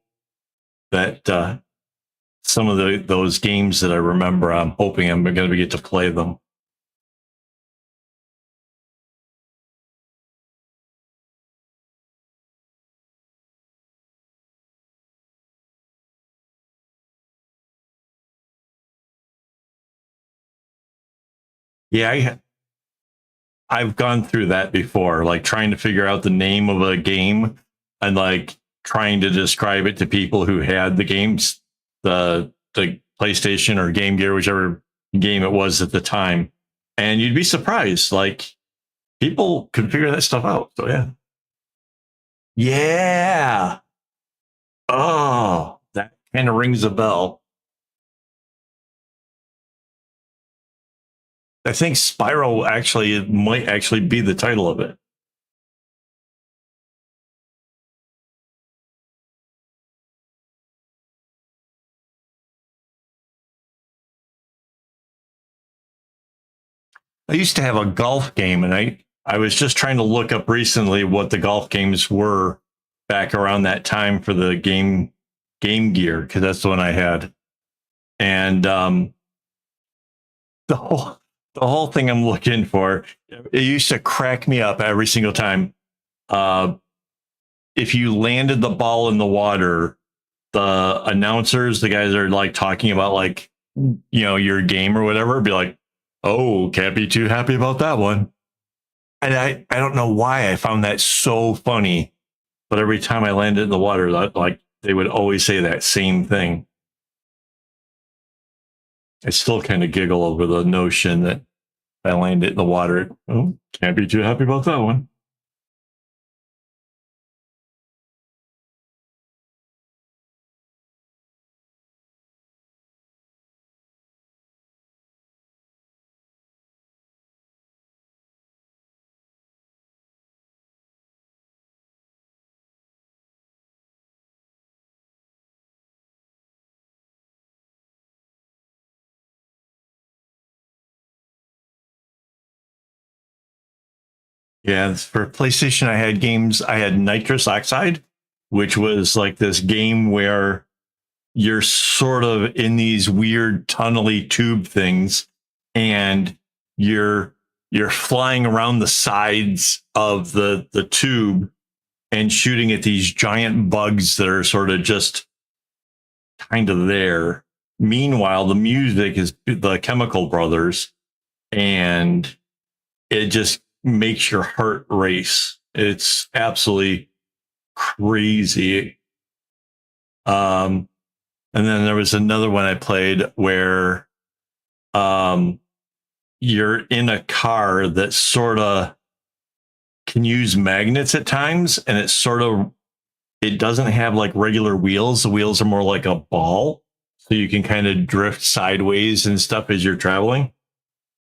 that some of those games that I remember, I'm hoping I'm going to get to play them. Yeah, I've gone through that before, like trying to figure out the name of a game and like trying to describe it to people who had the games, the PlayStation or Game Gear, whichever game it was at the time. And you'd be surprised, like people could figure that stuff out. So yeah. Yeah. Oh, that kind of rings a bell. I think Spiral actually might actually be the title of it. I used to have a golf game, and I was just trying to look up recently what the golf games were back around that time for the Game Gear, because that's the one I had. And the whole thing I'm looking for, it used to crack me up every single time. If you landed the ball in the water, the announcers, the guys are like talking about like your game or whatever, be like, Oh, can't be too happy about that one. And I don't know why I found that so funny, but every time I landed in the water, like they would always say that same thing. I still kind of giggle over the notion that I landed in the water. Oh, can't be too happy about that one. Yeah, for PlayStation, I had games. I had Nitrous Oxide, which was like this game where you're sort of in these weird tunnely tube things, and you're you're flying around the sides of the tube and shooting at these giant bugs that are sort of just kind of there. Meanwhile, the music is the Chemical Brothers, and it just makes your heart race. It's absolutely crazy. And then there was another one I played where um, you're in a car that sort of can use magnets at times, and it doesn't have like regular wheels. The wheels are more like a ball, so you can kind of drift sideways and stuff as you're traveling.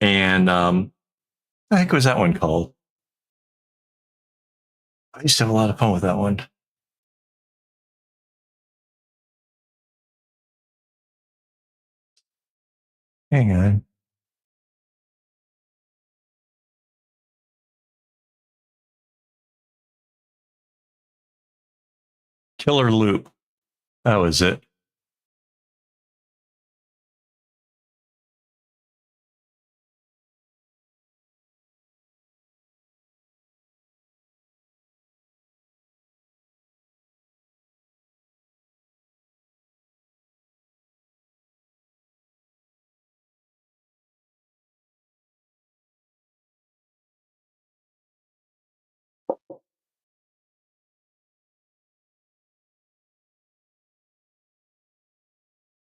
And I think what was that one called? I used to have a lot of fun with that one. Hang on. Killer Loop. That was it.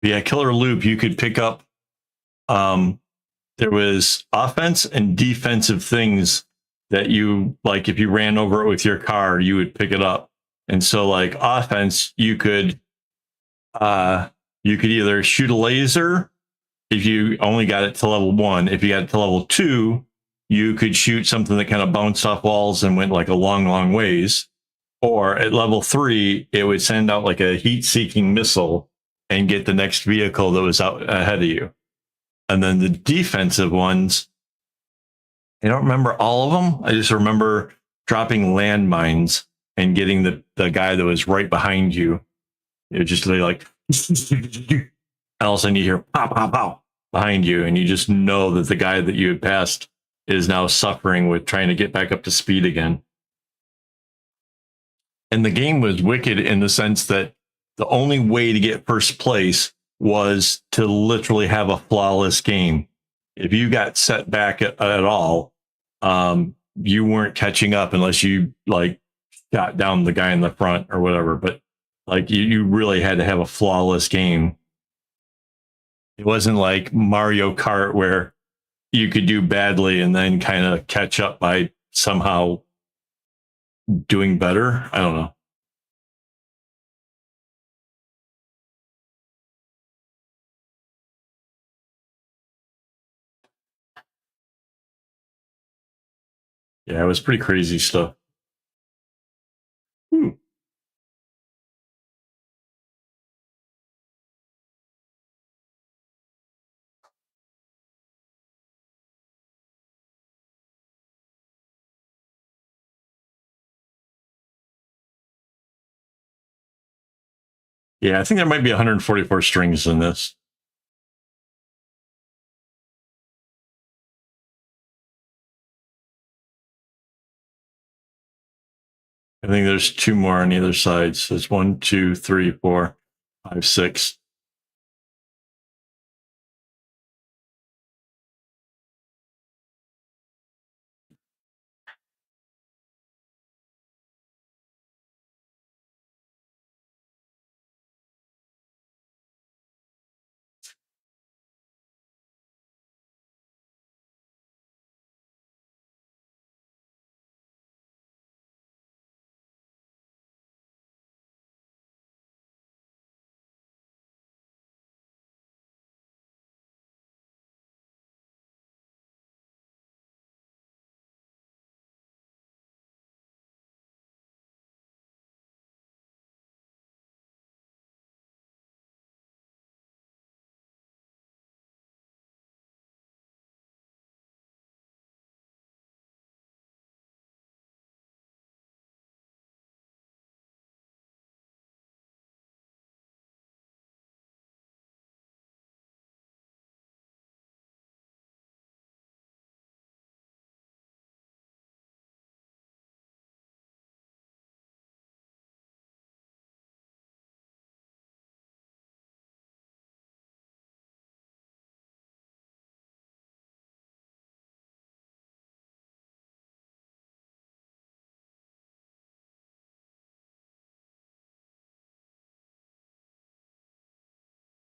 Yeah, Killer Loop. You could pick up. Um, there was offense and defensive things that you like. If you ran over it with your car, you would pick it up. And so, like offense, uh, you could either shoot a laser if you only got it to level 1. If you got it to level 2, you could shoot something that kind of bounced off walls and went like a long, long ways. Or at level 3, it would send out like a heat-seeking missile and get the next vehicle that was out ahead of you. And then the defensive ones, I don't remember all of them. I just remember dropping landmines and getting the guy that was right behind you. It was just like, and all of a sudden you hear pow, pow, pow behind you, and you just know that the guy that you had passed is now suffering with trying to get back up to speed again. And the game was wicked in the sense that the only way to get first place was to literally have a flawless game. If you got set back at all, you weren't catching up unless you like shot down the guy in the front or whatever. But like you really had to have a flawless game. It wasn't like Mario Kart where you could do badly and then kind of catch up by somehow doing better. I don't know. Yeah, it was pretty crazy stuff. Hmm. Yeah, I think there might be 144 strings in this. I think there's 2 more on either side. So it's 1, 2, 3, 4, 5, 6.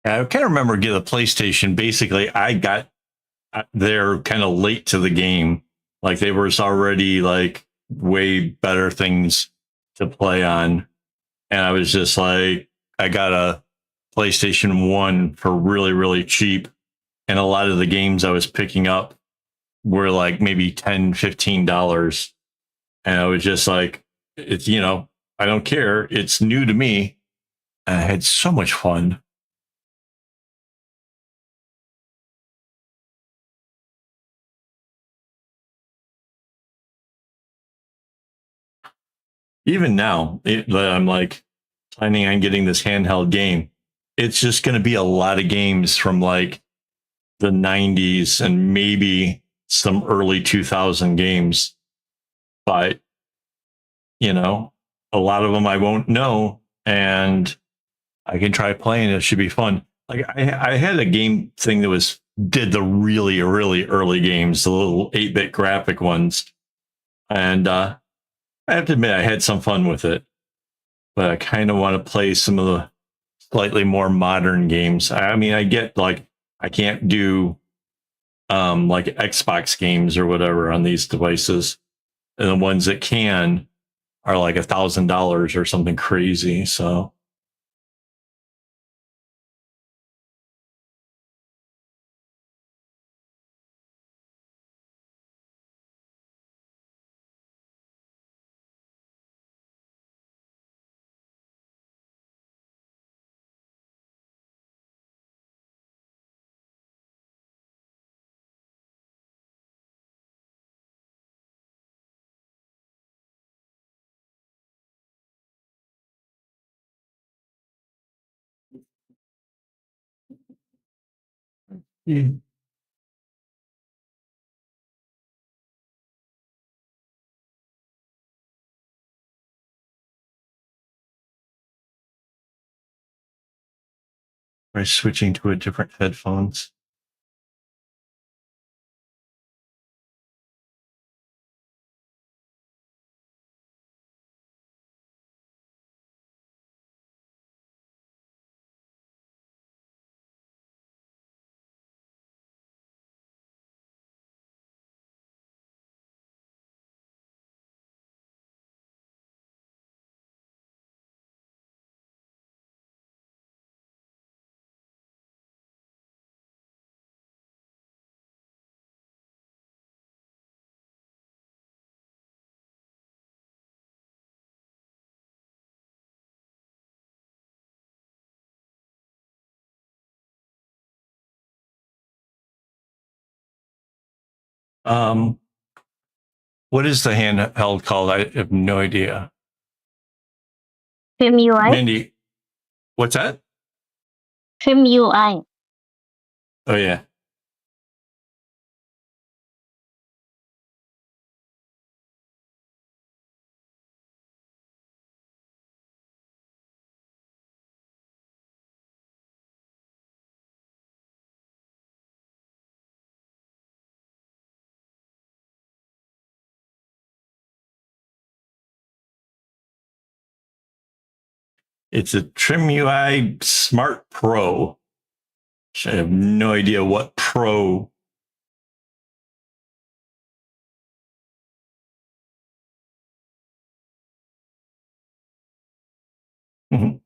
I kind of remember getting a PlayStation. Basically, I got there kind of late to the game. Like there was already like way better things to play on. And I was just like, I got a PlayStation 1 for really, really cheap. And a lot of the games I was picking up were like maybe $10, $15. And I was just like, it's, I don't care. It's new to me. And I had so much fun. Even now, I'm like planning on getting this handheld game. It's just going to be a lot of games from like the 90s and maybe some early 2000 games. But, a lot of them I won't know. And I can try playing. It should be fun. Like I had a game thing that did the really, really early games, the little 8-bit graphic ones. And I have to admit, I had some fun with it. But I kind of want to play some of the slightly more modern games. I mean, I get like I can't do like Xbox games or whatever on these devices, and the ones that can are like $1,000 or something crazy. So yeah. We're switching to a different headphones. Um, what is the handheld called? I have no idea. Trim UI. Mindy, what's that? Trim UI. Oh yeah. It's a Trim UI Smart Pro. I have no idea what Pro. Mhm.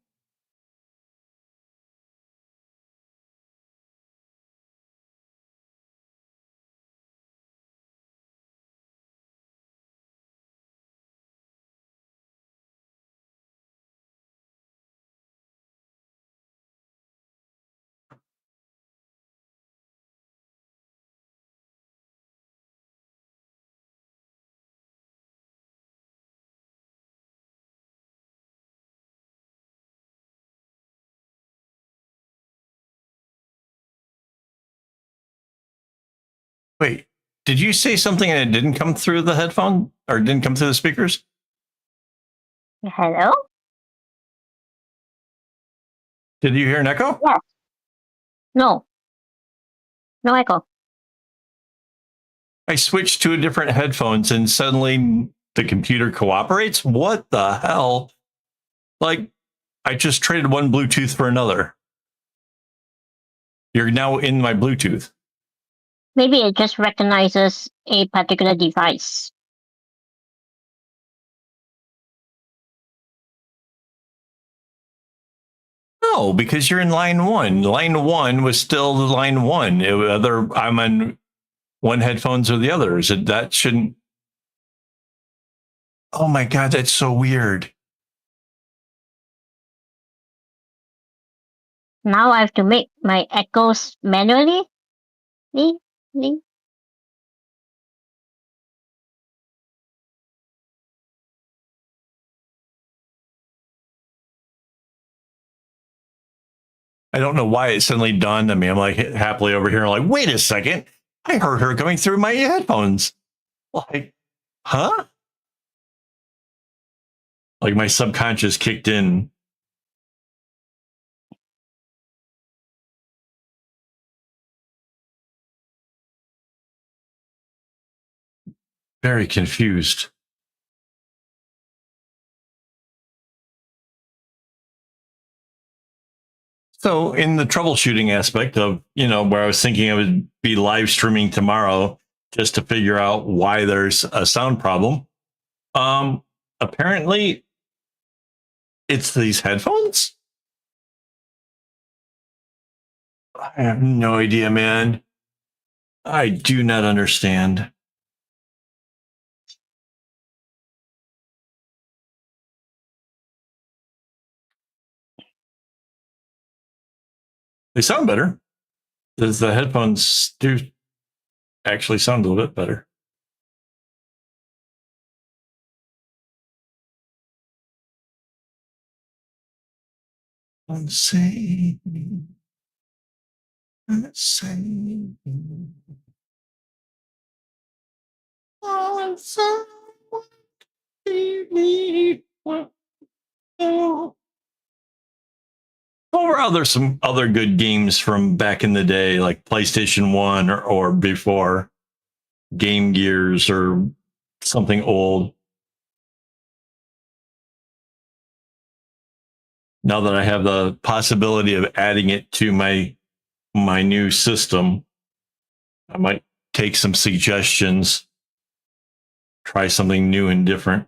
Wait, did you say something and it didn't come through the headphone or didn't come through the speakers? Hello? Did you hear an echo? Yes. No. No echo. I switched to a different headphones and suddenly the computer cooperates. What the hell? Like, I just traded one Bluetooth for another. You're now in my Bluetooth. Maybe it just recognizes a particular device. No, because you're in line one. Line one was still the line one. Whether I'm on one headphones or the others, that shouldn't. Oh my God, that's so weird. Now I have to make my echoes manually. Lee, Lee. I don't know why it suddenly dawned on me. I'm like happily over here, like, wait a second. I heard her coming through my headphones. Like, huh? Like my subconscious kicked in. Very confused. So, in the troubleshooting aspect of, where I was thinking I would be live streaming tomorrow just to figure out why there's a sound problem, apparently it's these headphones. I have no idea, man. I do not understand. They sound better. The headphones do actually sound a little bit better. Insane. Insane. What were some other good games from back in the day, like PlayStation 1 or before? Game Gears or something old? Now that I have the possibility of adding it to my new system, I might take some suggestions, try something new and different.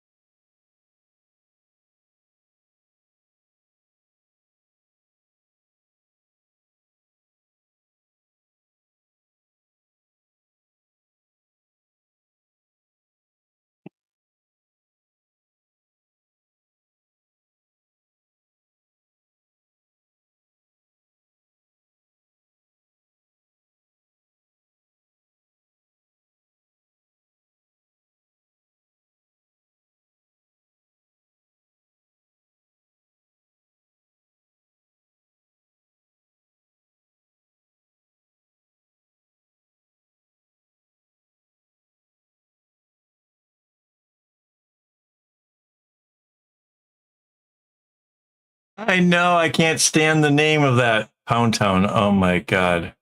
I know. I can't stand the name of that Pound Town. Oh my God.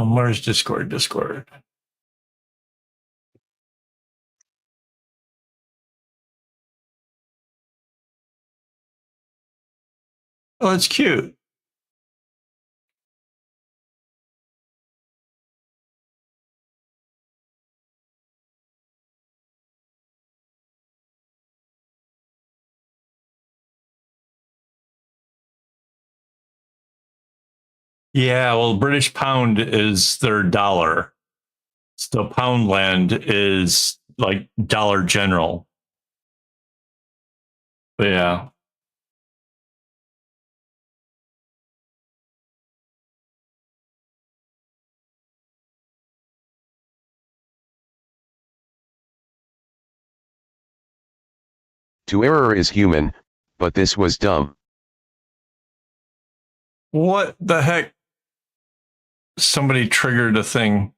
Where's Discord? Discord. Oh, it's cute. Yeah, well, British pound is their dollar. So Poundland is like Dollar General. But yeah. To error is human, but this was dumb. What the heck? Somebody triggered a thing.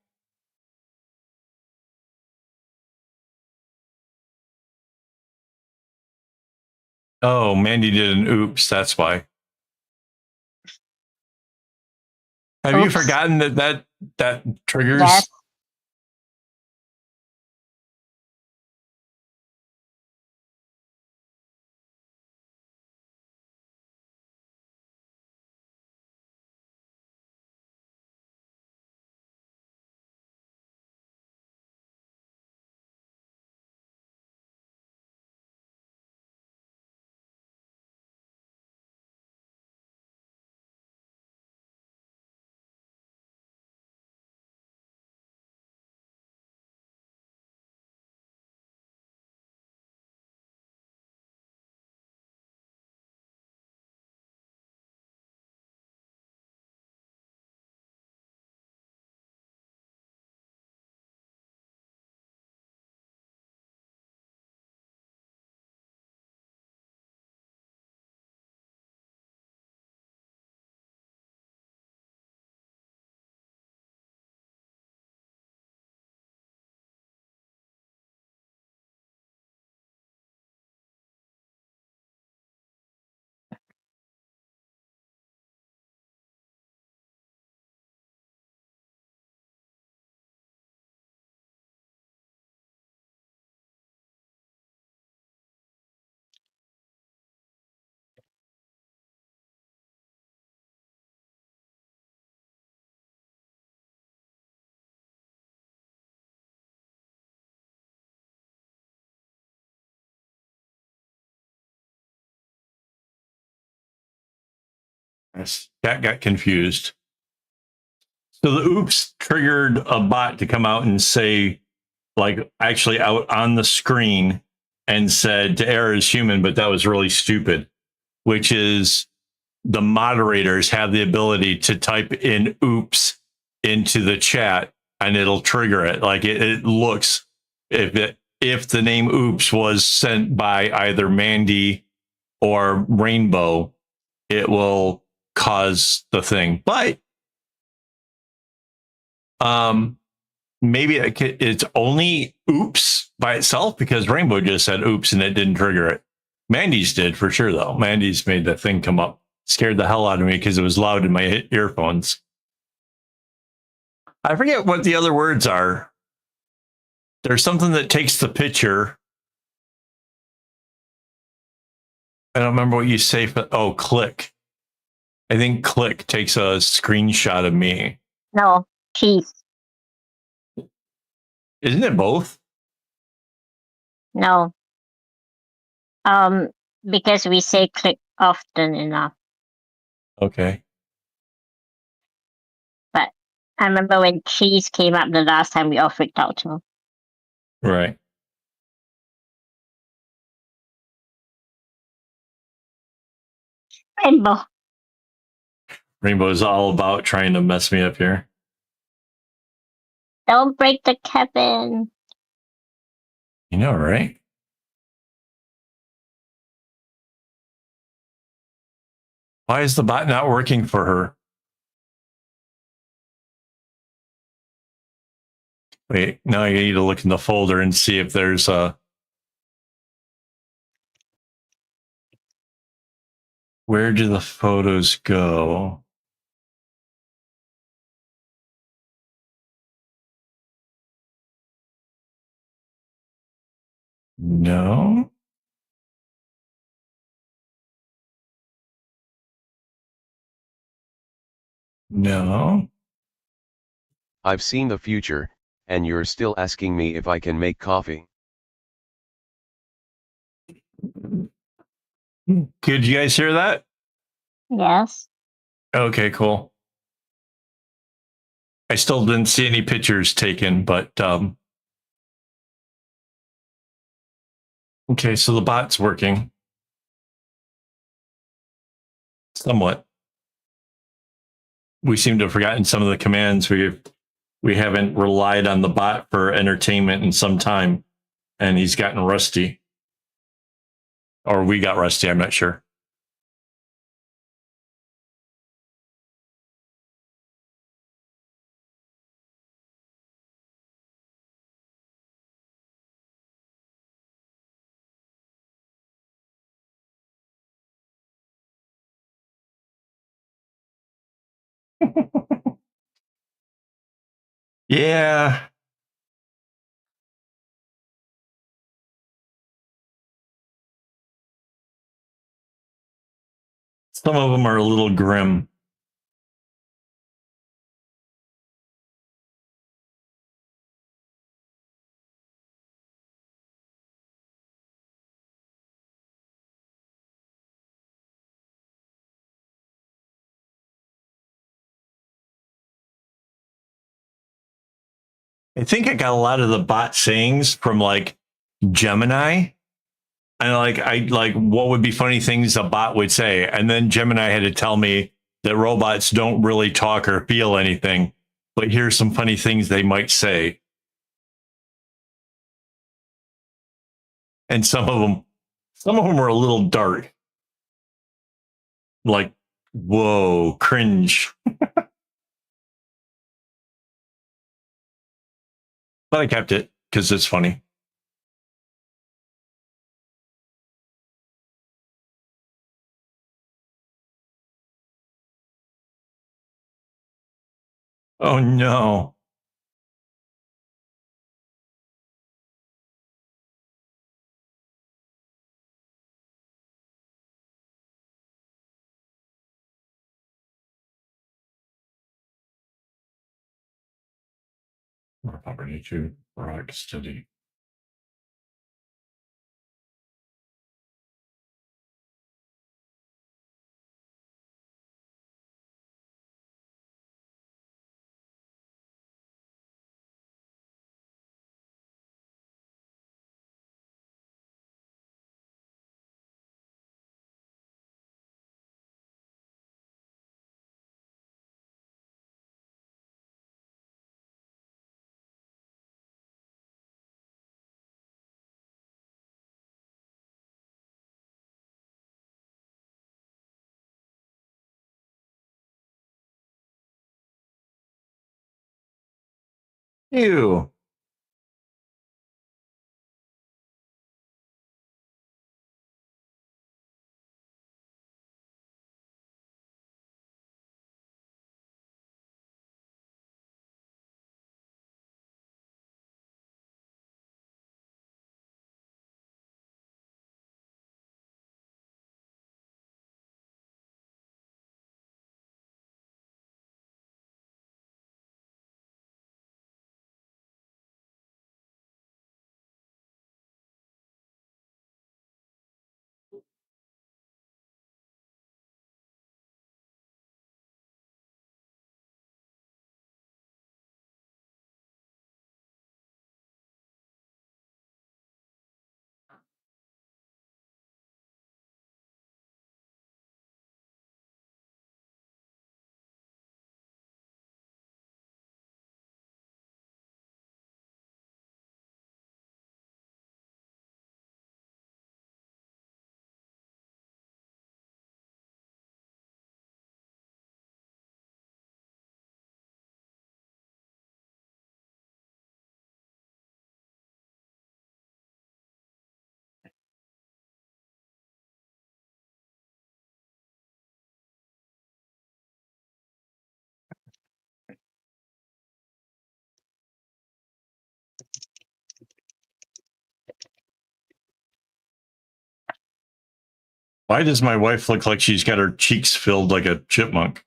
Oh, Mandy did an oops. That's why. Have you Oops. forgotten that triggers? Yes. That got confused. So the oops triggered a bot to come out and say, like, actually out on the screen and said to error is human, but that was really stupid, which is the moderators have the ability to type in oops into the chat and it'll trigger it. Like it looks if the name oops was sent by either Mandy or Rainbow, it will cause the thing. But maybe it's only oops by itself because Rainbow just said oops and it didn't trigger it. Mandy's did for sure though. Mandy's made the thing come up. Scared the hell out of me because it was loud in my earphones. I forget what the other words are. There's something that takes the picture. I don't remember what you say. Oh, click. I think click takes a screenshot of me. No. Cheese. Isn't it both? No. Because we say click often enough. Okay. But I remember when cheese came up the last time, we all freaked out too. Right. Rainbow. Rainbow is all about trying to mess me up here. Don't break the cabin. You know, right? Why is the bot not working for her? Wait, now I need to look in the folder and see if there's a. Where do the photos go? No. No. I've seen the future, and you're still asking me if I can make coffee. Could you guys hear that? Yes. Okay, cool. I still didn't see any pictures taken, but okay, so the bot's working. Somewhat. We seem to have forgotten some of the commands. We haven't relied on the bot for entertainment in some time, and he's gotten rusty. Or we got rusty, I'm not sure. Yeah. Some of them are a little grim. I think I got a lot of the bot sayings from like Gemini. And I what would be funny things a bot would say. And then Gemini had to tell me that robots don't really talk or feel anything, but here's some funny things they might say. And some of them are a little dark. Like, whoa, cringe. But I kept it because it's funny. Oh no. Property to rock steady. Ew. Why does my wife look like she's got her cheeks filled like a chipmunk?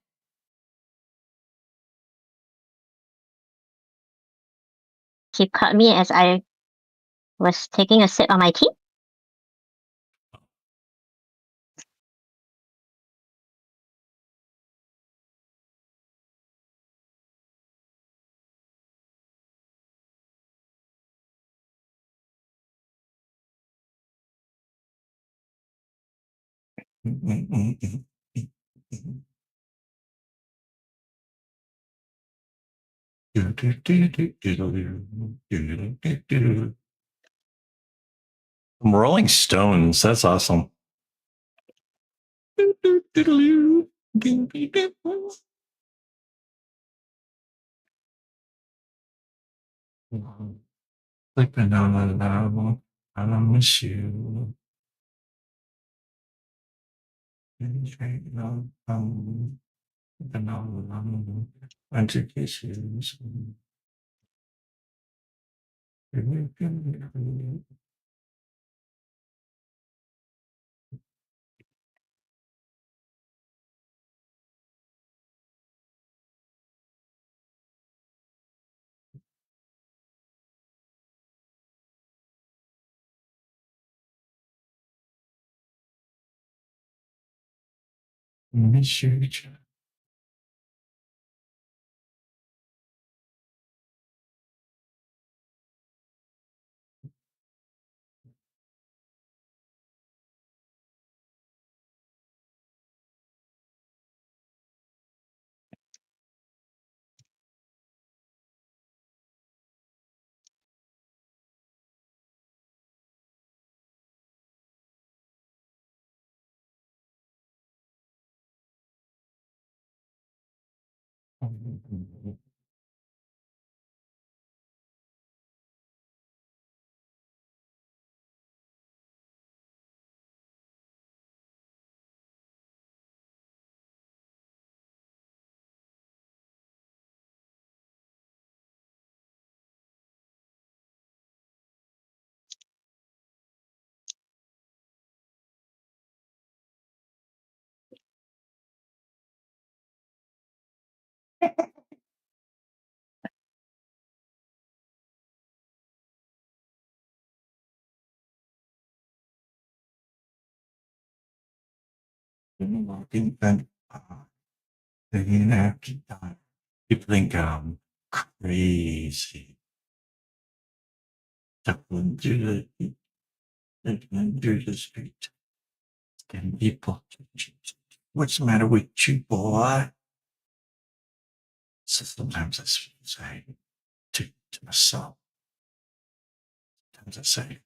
She caught me as I was taking a sip of my tea. Rolling Stones. That's awesome. Sleeping on a level, I don't miss you. Bunch of kisses. Miss you. Walking and thinking after time. People think I'm crazy. Stumbling through the street. And people, what's the matter with you, boy? So sometimes I say to myself, sometimes I say,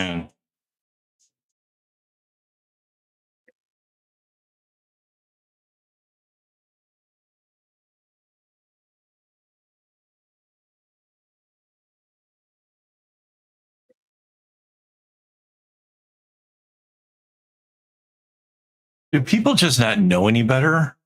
And do people just not know any better?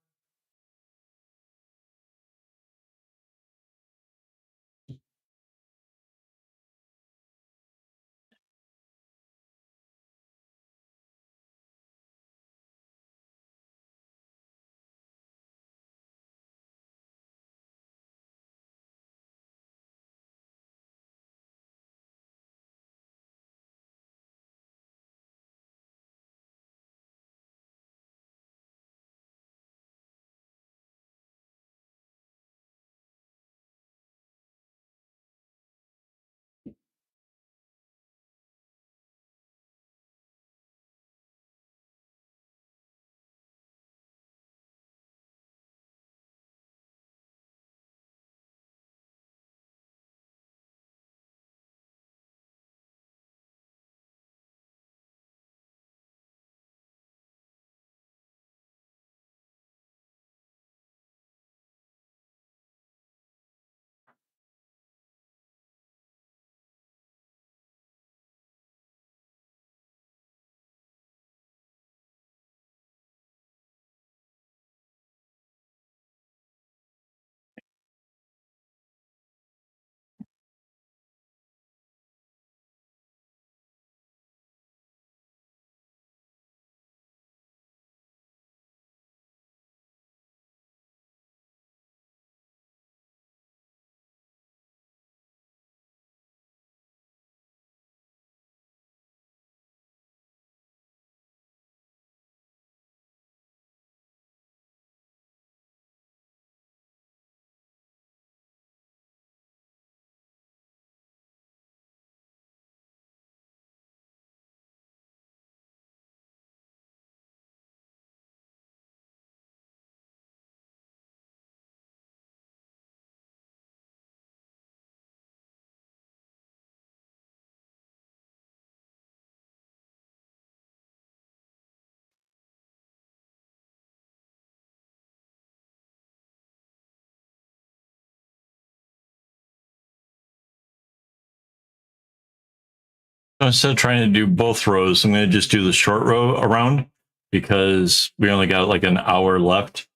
So instead of trying to do both rows, I'm going to just do the short row around because we only got like an hour left.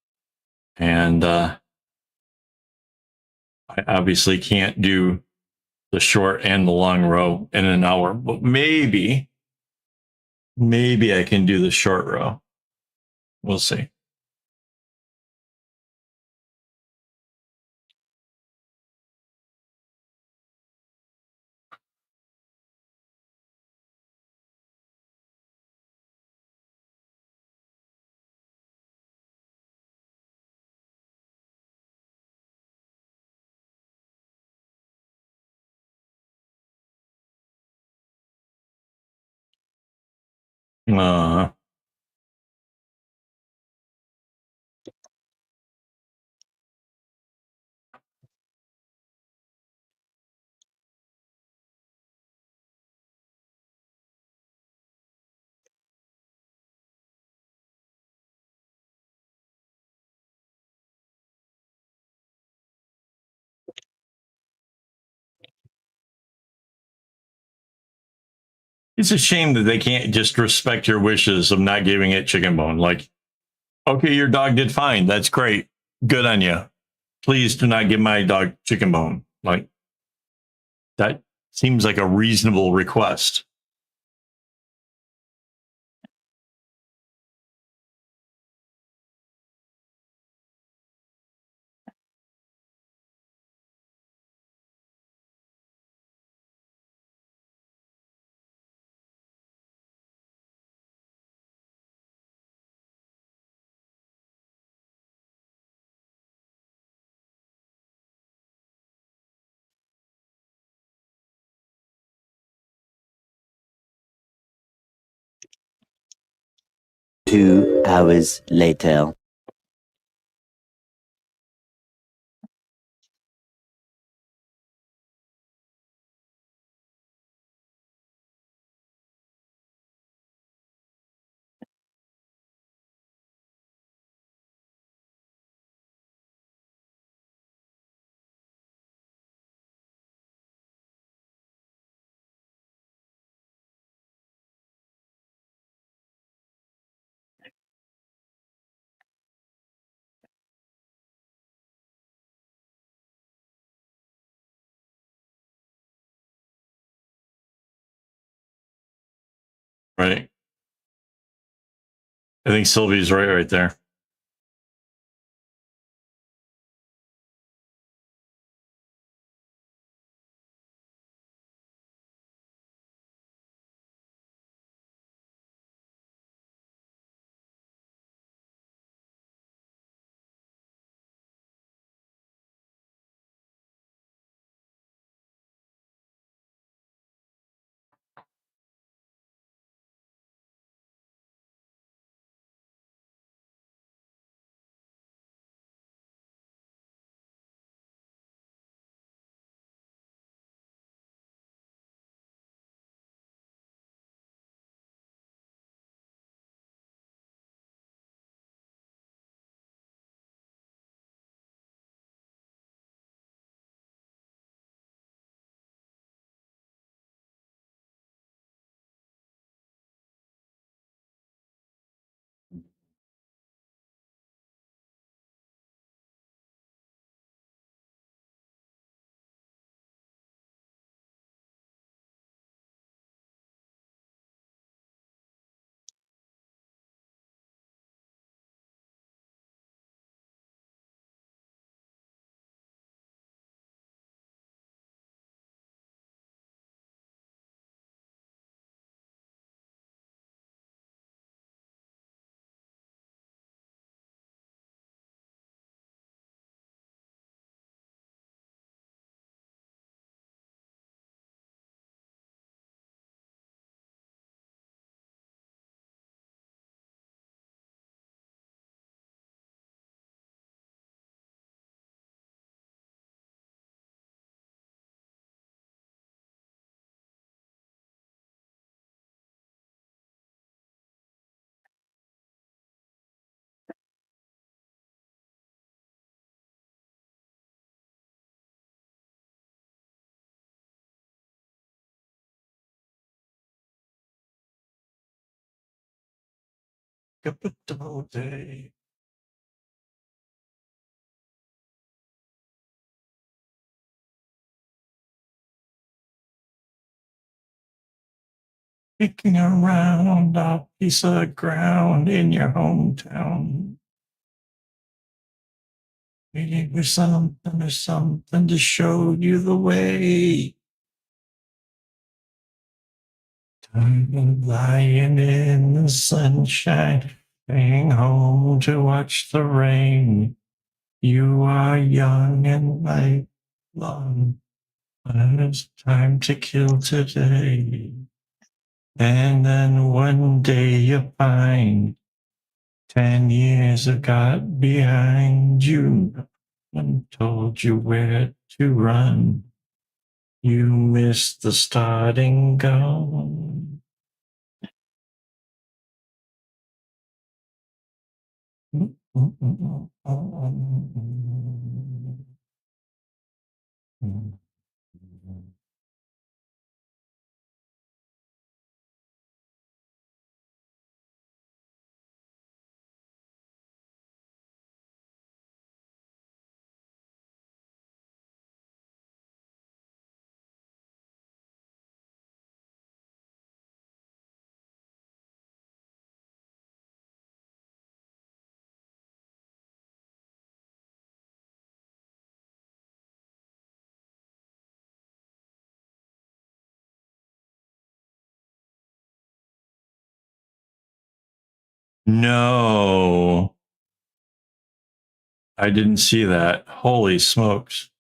And I obviously can't do the short and the long row in an hour, but maybe I can do the short row. We'll see. Uh, it's a shame that they can't just respect your wishes of not giving it chicken bone. Like, okay, your dog did fine. That's great. Good on you. Please do not give my dog chicken bone. Like, that seems like a reasonable request. Two hours later. Right. I think Sylvie's right there. Capital day. Kicking around a piece of ground in your hometown. Waiting for something or something to show you the way. Tired of lying in the sunshine, staying home to watch the rain. You are young and lifelong, but it's time to kill today. And then one day you find 10 years have got behind you and told you where to run. You missed the starting gun. No, I didn't see that. Holy smokes.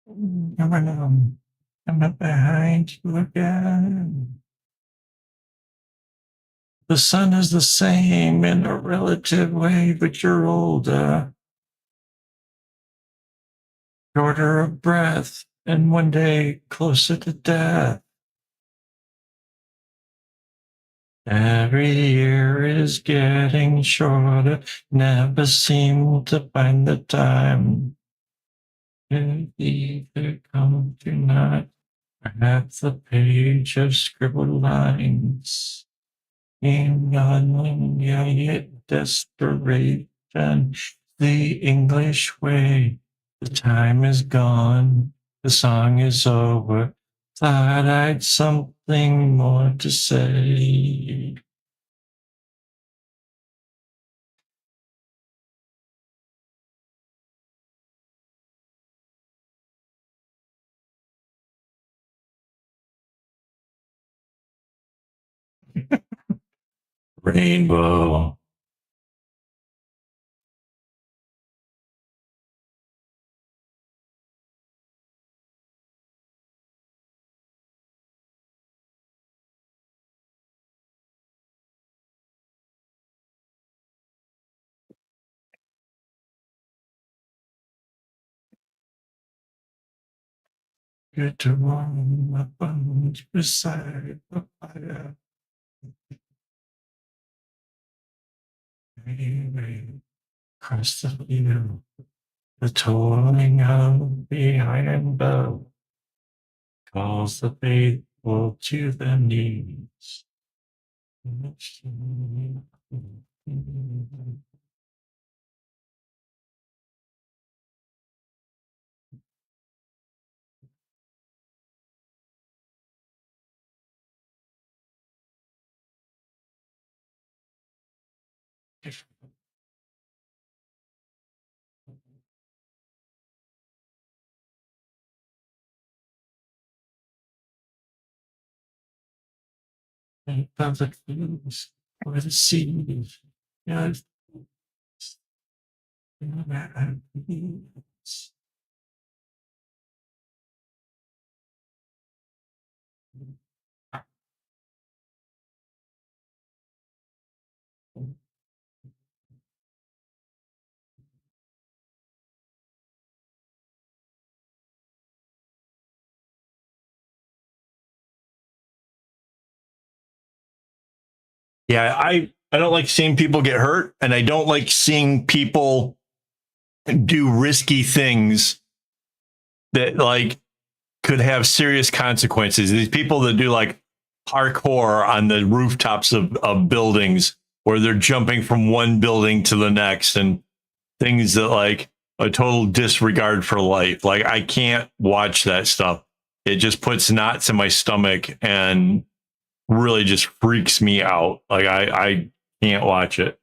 I'm up behind you again. The sun is the same in a relative way, but you're older. shorter of breath, and one day closer to death. Every year is getting shorter, never seem to find the time to either come tonight or have the page of scribbled lines. In your desperation, the English way, the time is gone, the song is over. Thought I'd something more to say. Rainbow. Good to warm my bones beside the fire. Baby, across the field, the tolling of the iron bell calls the faithful to their knees. Public views or the seas. Yes. Yeah, I don't like seeing people get hurt, and I don't like seeing people do risky things that like could have serious consequences. These people that do like parkour on the rooftops of buildings where they're jumping from one building to the next and things that like a total disregard for life. Like I can't watch that stuff. It just puts knots in my stomach and really just freaks me out. Like I can't watch it.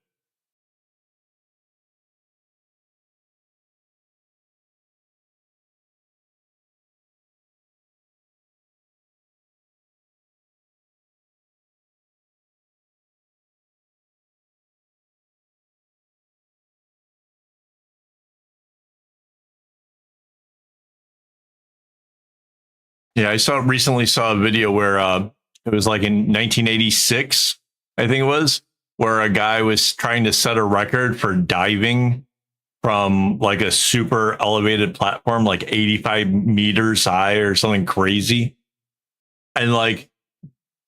Yeah, recently saw a video where it was like in 1986, I think it was, where a guy was trying to set a record for diving from like a super elevated platform, like 85 meters high or something crazy. And like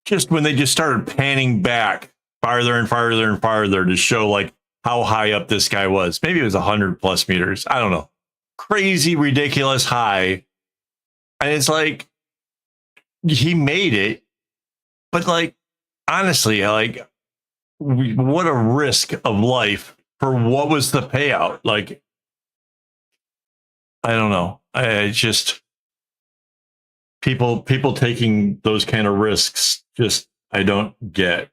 just when they just started panning back farther and farther and farther to show like how high up this guy was. Maybe it was 100 plus meters. I don't know. Crazy, ridiculous high. And it's like he made it, but like honestly, like what a risk of life for what was the payout? Like I don't know. I just people taking those kind of risks just I don't get.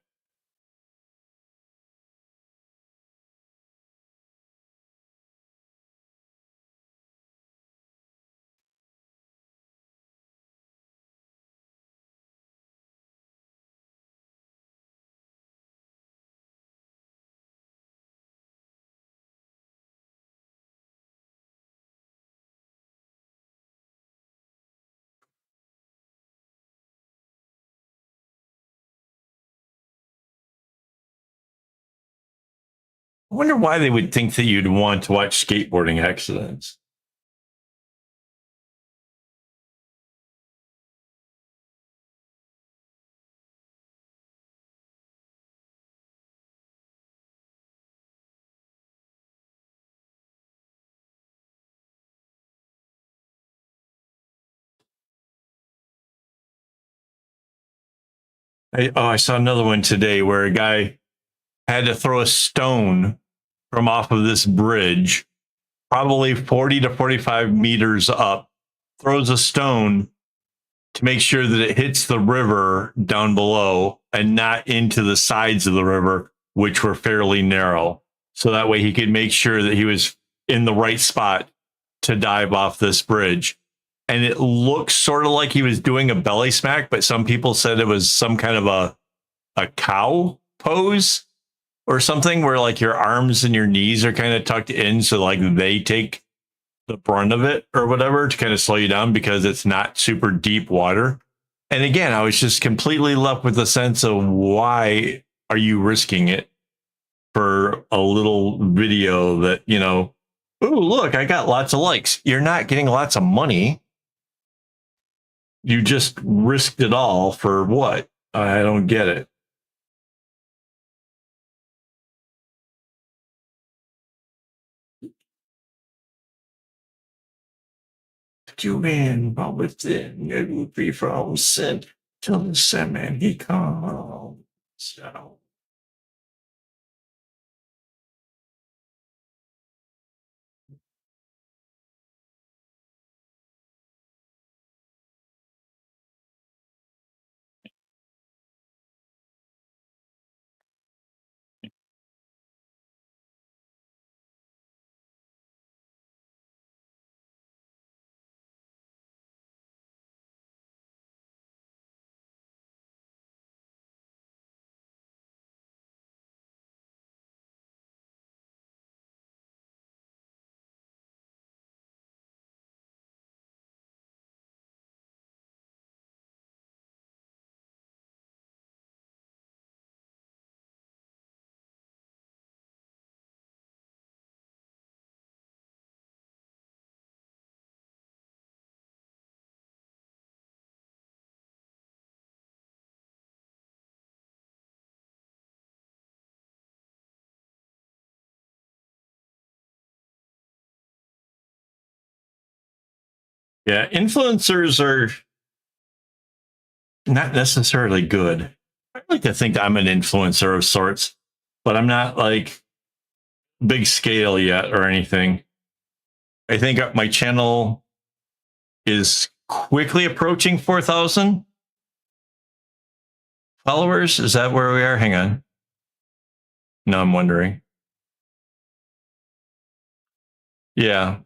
I wonder why they would think that you'd want to watch skateboarding accidents. I saw another one today where a guy had to throw a stone from off of this bridge, probably 40 to 45 meters up, throws a stone to make sure that it hits the river down below and not into the sides of the river, which were fairly narrow. So that way he could make sure that he was in the right spot to dive off this bridge. And it looks sort of like he was doing a belly smack, but some people said it was some kind of a cow pose or something where like your arms and your knees are kind of tucked in. So like they take the brunt of it or whatever to kind of slow you down because it's not super deep water. And again, I was just completely left with the sense of why are you risking it for a little video that, you know, oh, look, I got lots of likes. You're not getting lots of money. You just risked it all for what? I don't get it. You man, but within it would be from sin till the Sandman he comes. So. Yeah, influencers are not necessarily good. I like to think I'm an influencer of sorts, but I'm not like big scale yet or anything. I think my channel is quickly approaching 4,000 followers. Is that where we are? Hang on. No, I'm wondering. Yeah,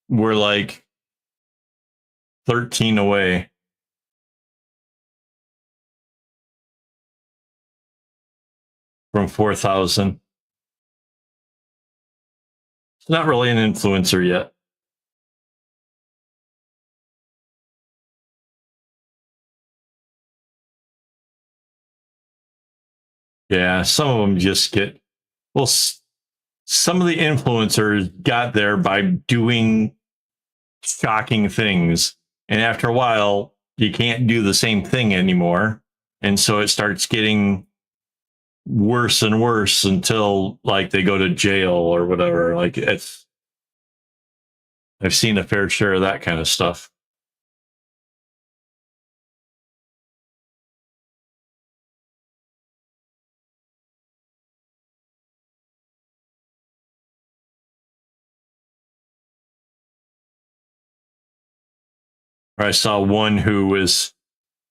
we're like 13 away from 4,000. It's not really an influencer yet. Yeah, some of them just get, well, some of the influencers got there by doing shocking things. And after a while, you can't do the same thing anymore. And so it starts getting worse and worse until like they go to jail or whatever. Like it's, I've seen a fair share of that kind of stuff. I saw one who was,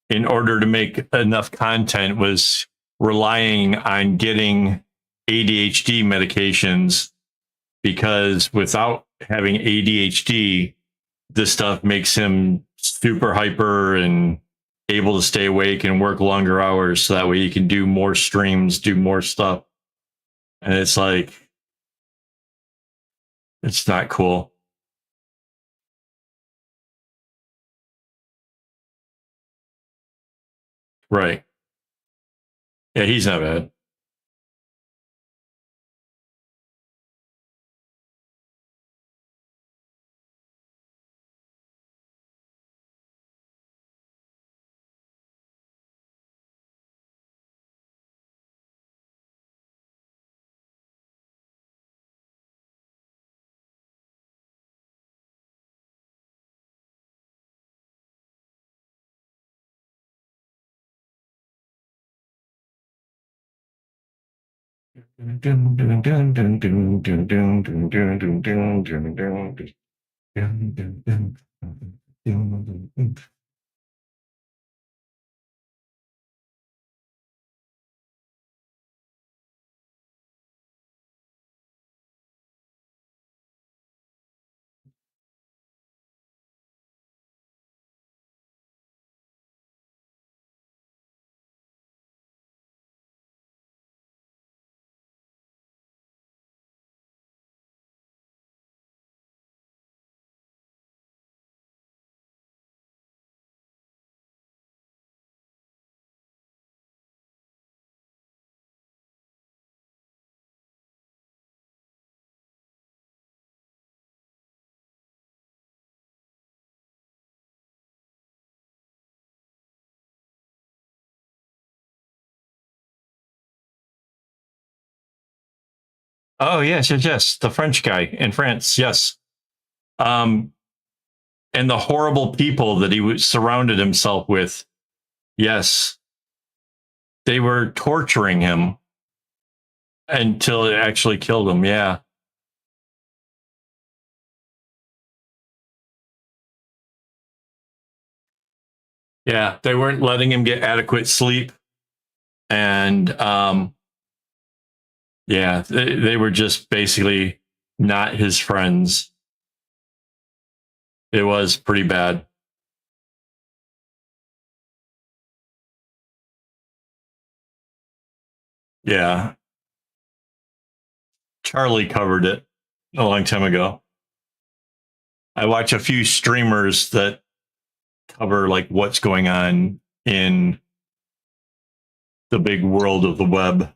in order to make enough content, was relying on getting ADHD medications because without having ADHD, this stuff makes him super hyper and able to stay awake and work longer hours so that way he can do more streams, do more stuff. And it's like, it's not cool. Right. Yeah, he's not bad. Oh yes, yes, yes. The French guy in France. Yes. Um, and the horrible people that he surrounded himself with. Yes, they were torturing him until it actually killed him. Yeah. Yeah. They weren't letting him get adequate sleep. And yeah, they were just basically not his friends. It was pretty bad. Yeah. Charlie covered it a long time ago. I watch a few streamers that cover like what's going on in the big world of the web.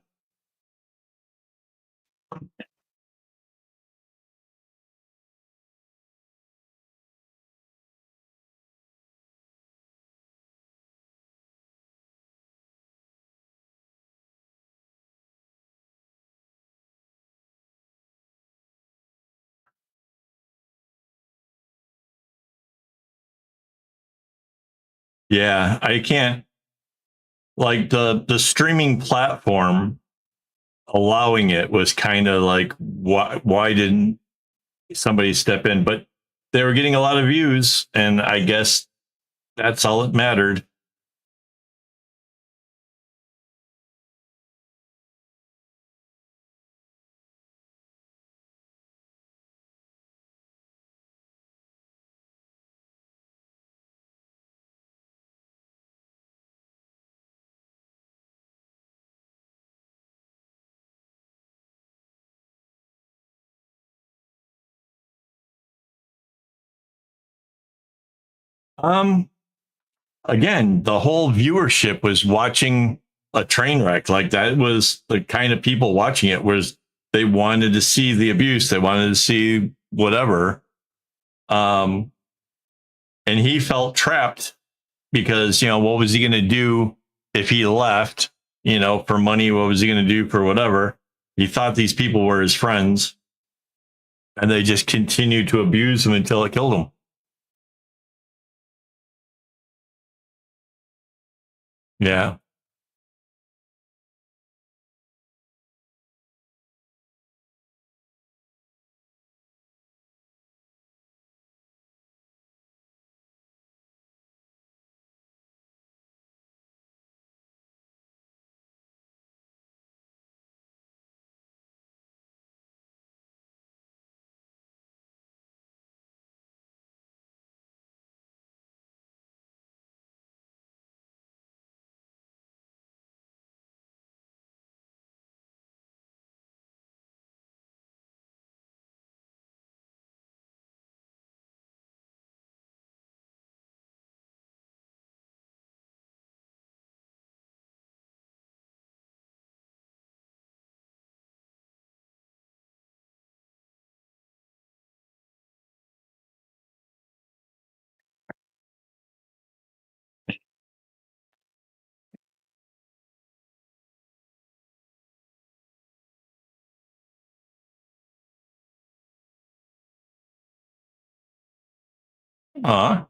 Yeah, I can't like the streaming platform allowing it was kind of like why didn't somebody step in? But they were getting a lot of views, and I guess that's all that mattered. Um, Again, the whole viewership was watching a train wreck. Like that was the kind of people watching it was they wanted to see the abuse, they wanted to see whatever. Um, and he felt trapped because what was he going to do if he left? For money, what was he going to do for whatever? He thought these people were his friends, and they just continued to abuse him until it killed him. Yeah. Uh,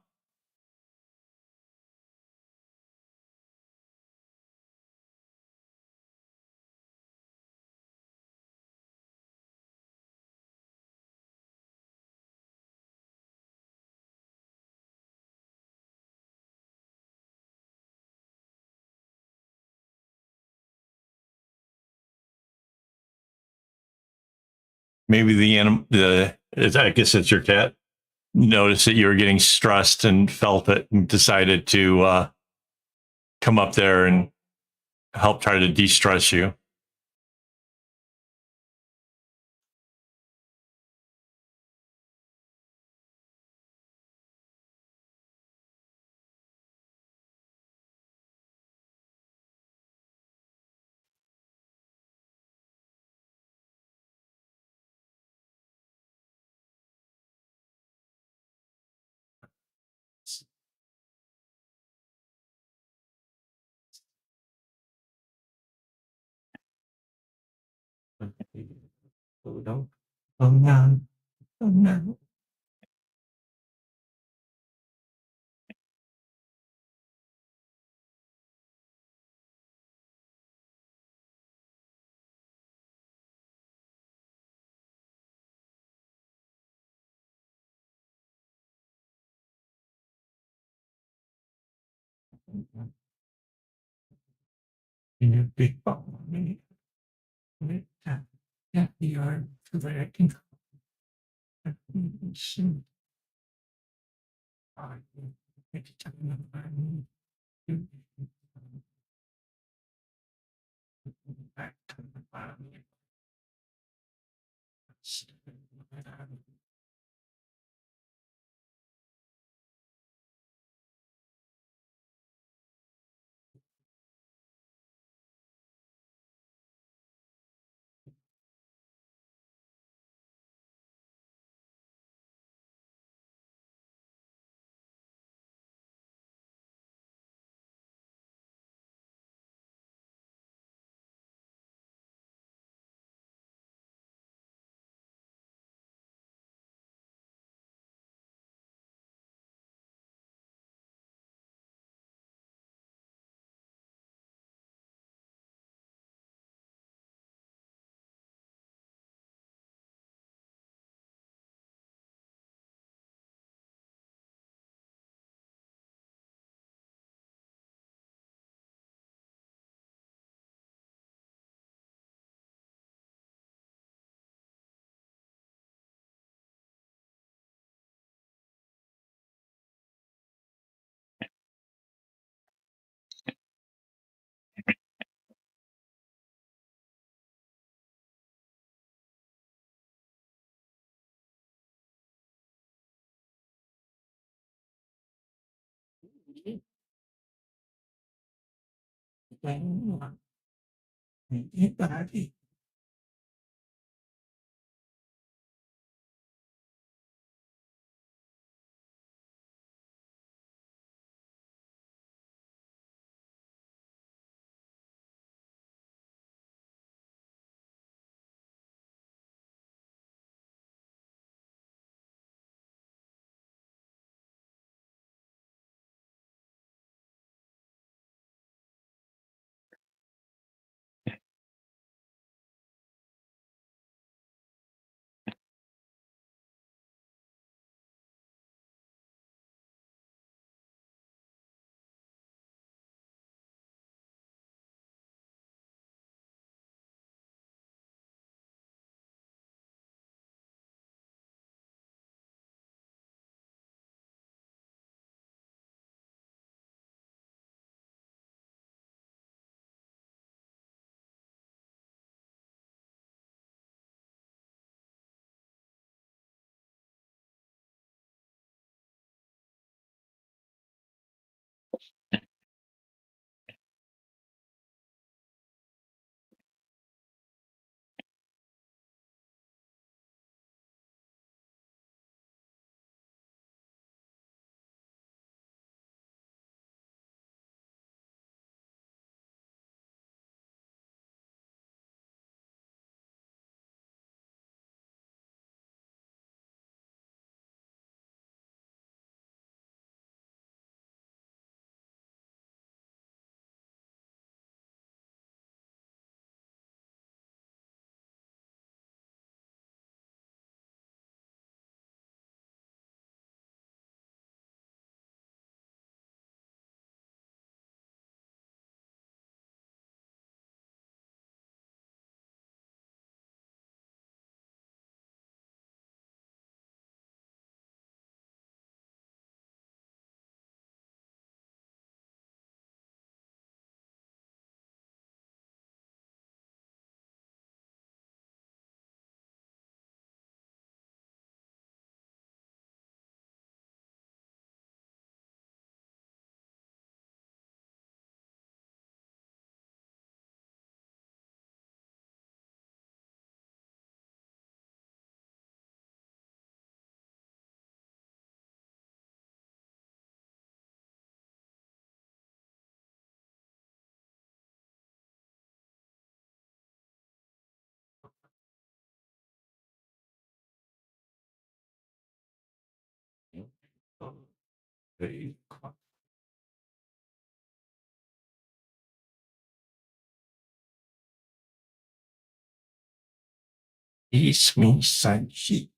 maybe I guess it's your cat, noticed that you were getting stressed and felt it and decided to come up there and help try to de-stress you. Oh no. Oh no. Oh no. In your big body, with that, you are working. Kiss me, Sanchi.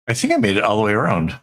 I think I made it all the way around.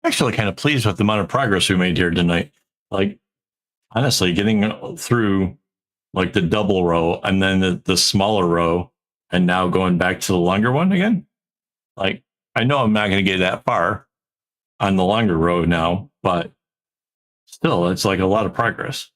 actually kind of pleased with the amount of progress we made here tonight. Like, honestly, getting through like the double row and then the smaller row, and now going back to the longer one again. Like, I know I'm not going to get that far on the longer row now, but still, it's like a lot of progress.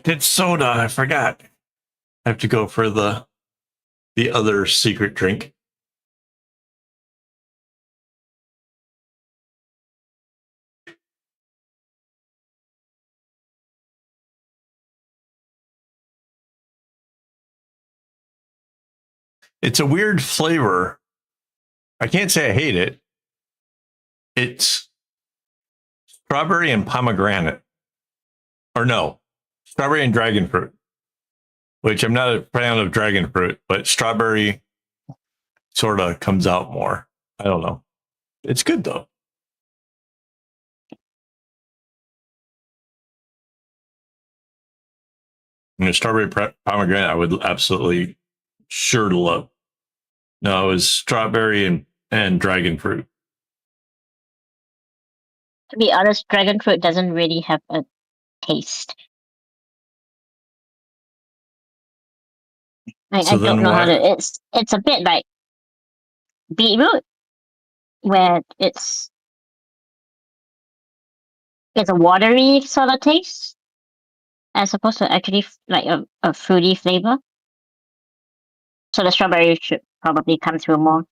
Did soda? I forgot. I have to go for the other secret drink. It's a weird flavor. I can't say I hate it. It's strawberry and pomegranate. Or no, strawberry and dragon fruit, which I'm not a fan of dragon fruit, but strawberry sort of comes out more. I don't know. It's good though. And strawberry pomegranate, I would absolutely sure to love. No, it was strawberry and dragon fruit. To be honest, dragon fruit doesn't really have a taste. I don't know how to. It's a bit like beetroot, where it's a watery sort of taste, as opposed to actually like a fruity flavor. So the strawberry should probably come through more.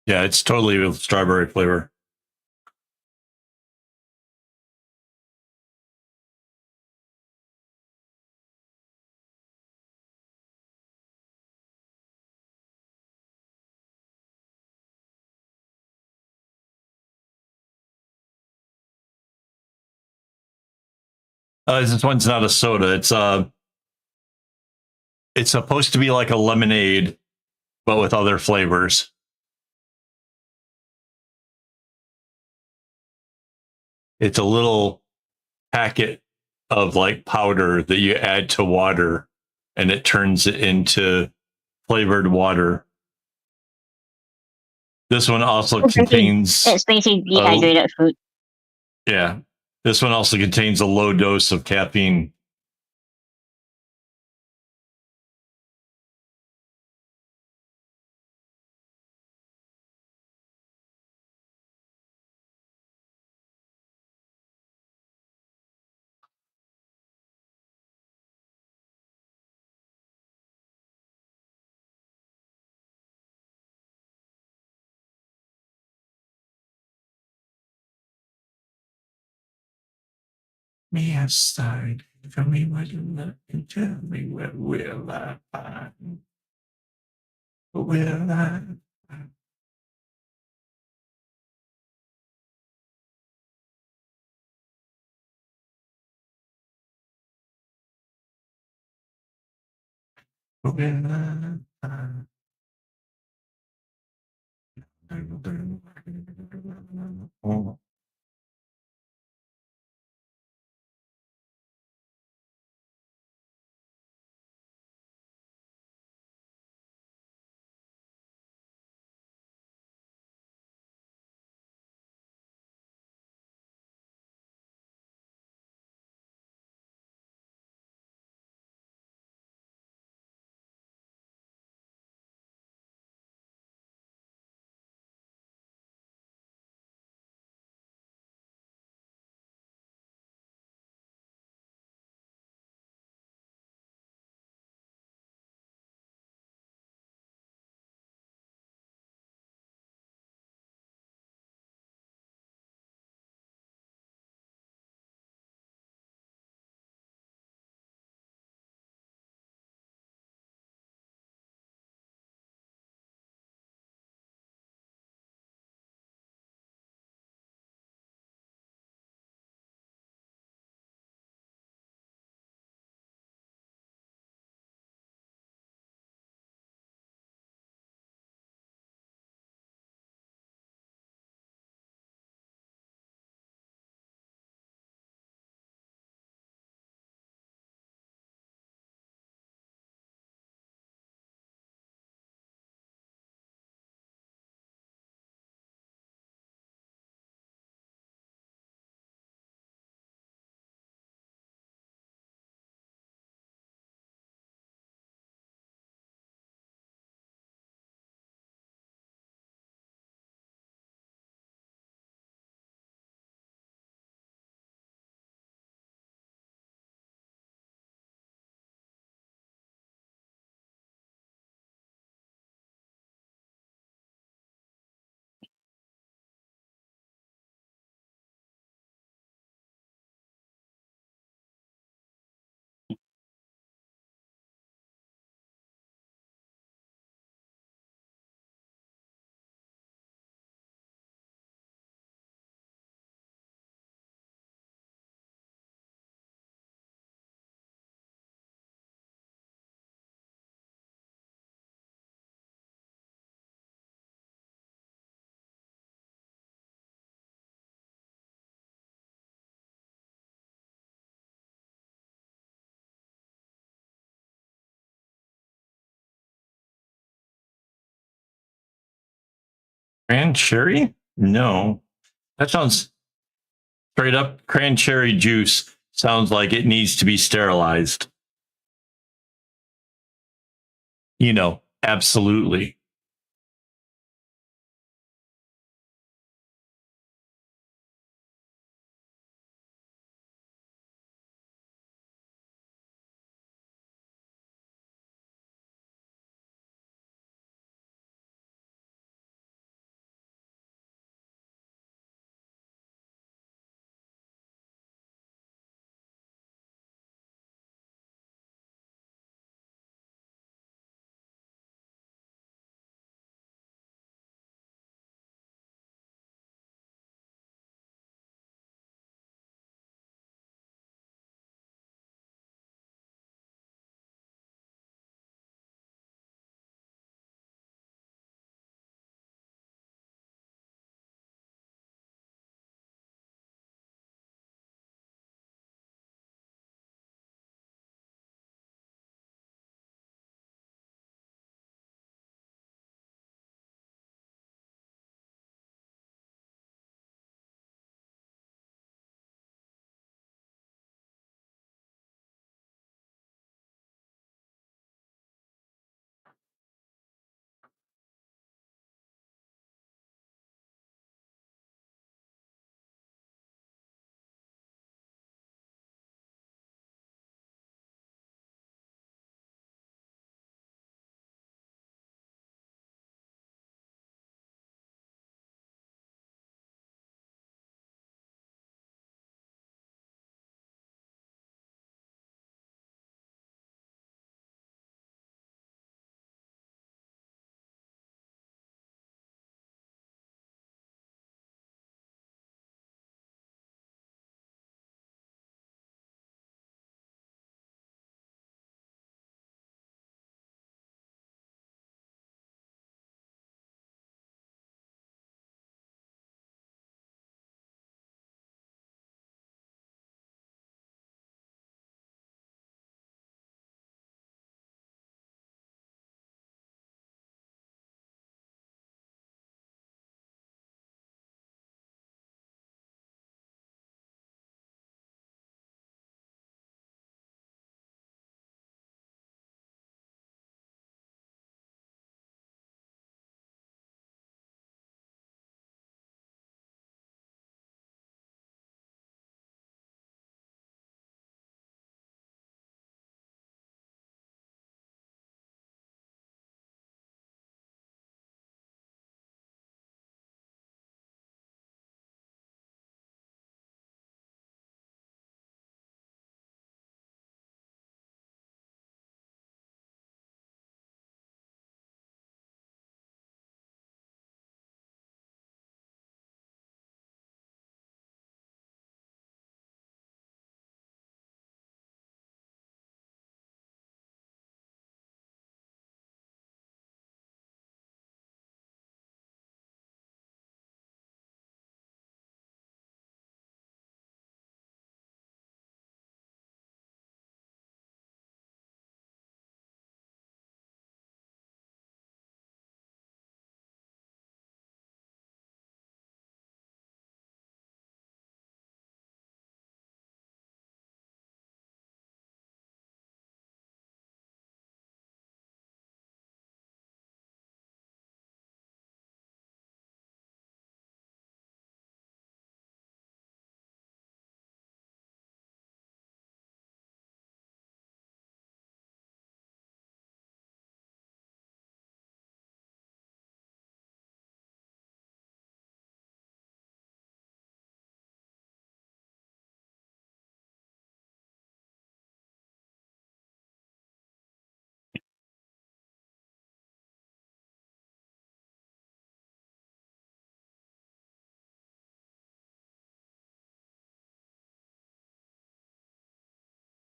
Yeah, it's totally with strawberry flavor. This one's not a soda. It's supposed to be like a lemonade, but with other flavors. It's a little packet of like powder that you add to water, and it turns it into flavored water. This one also contains. It's basically dehydrated fruit. Yeah, this one also contains a low dose of caffeine. Me aside, tell me what you look and tell me what will I find? What will I find? Cranberry? No. That sounds straight up cranberry juice. Sounds like it needs to be sterilized. Absolutely.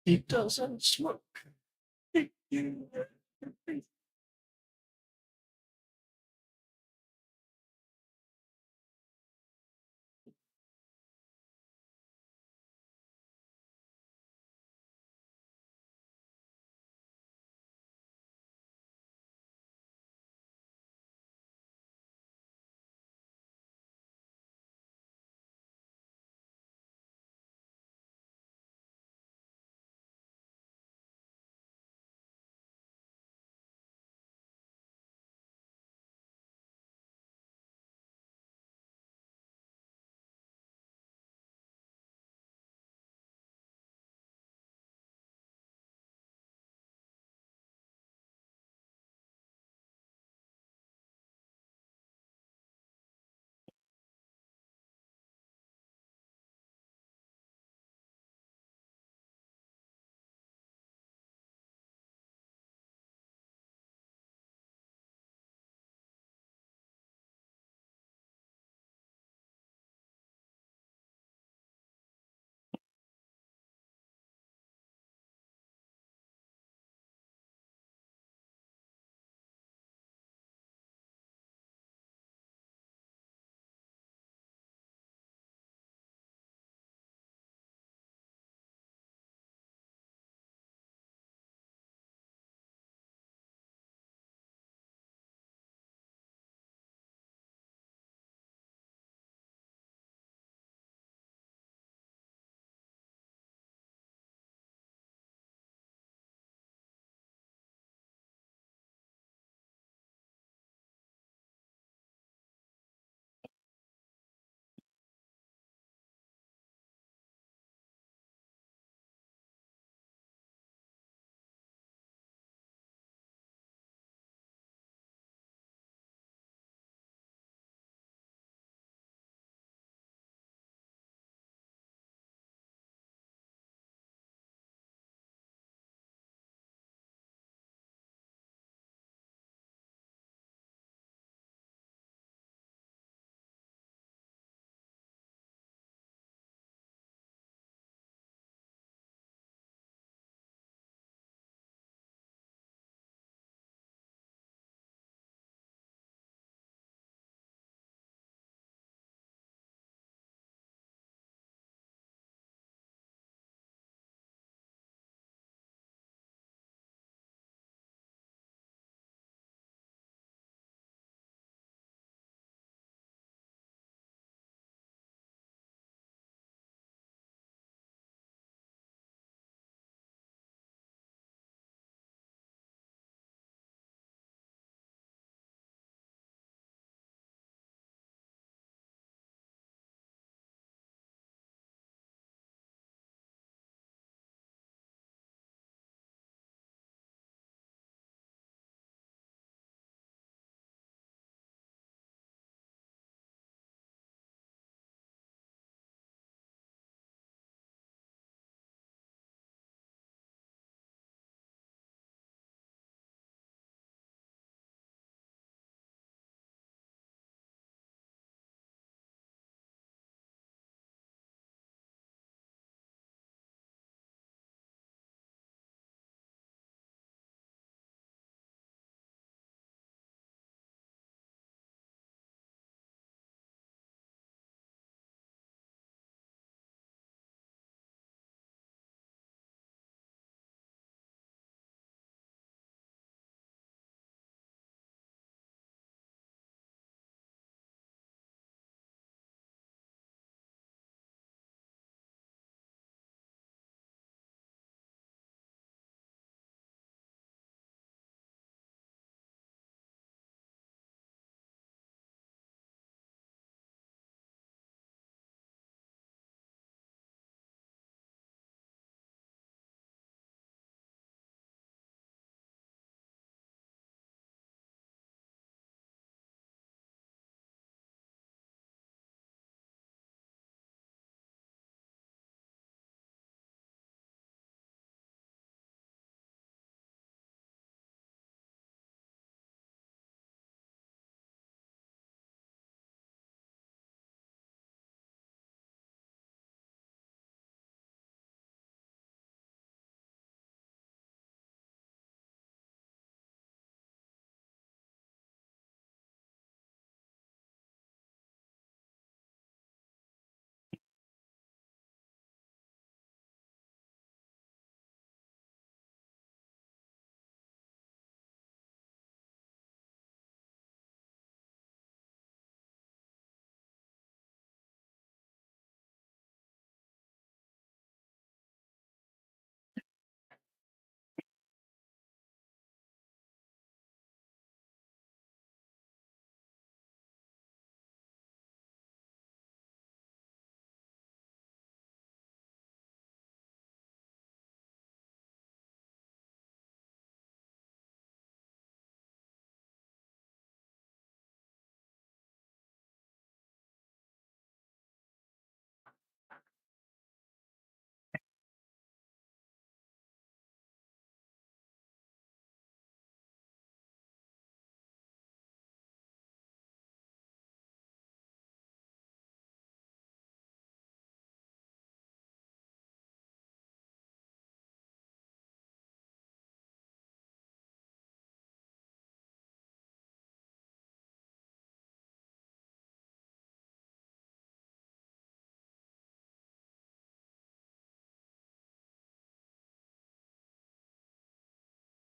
He doesn't smoke.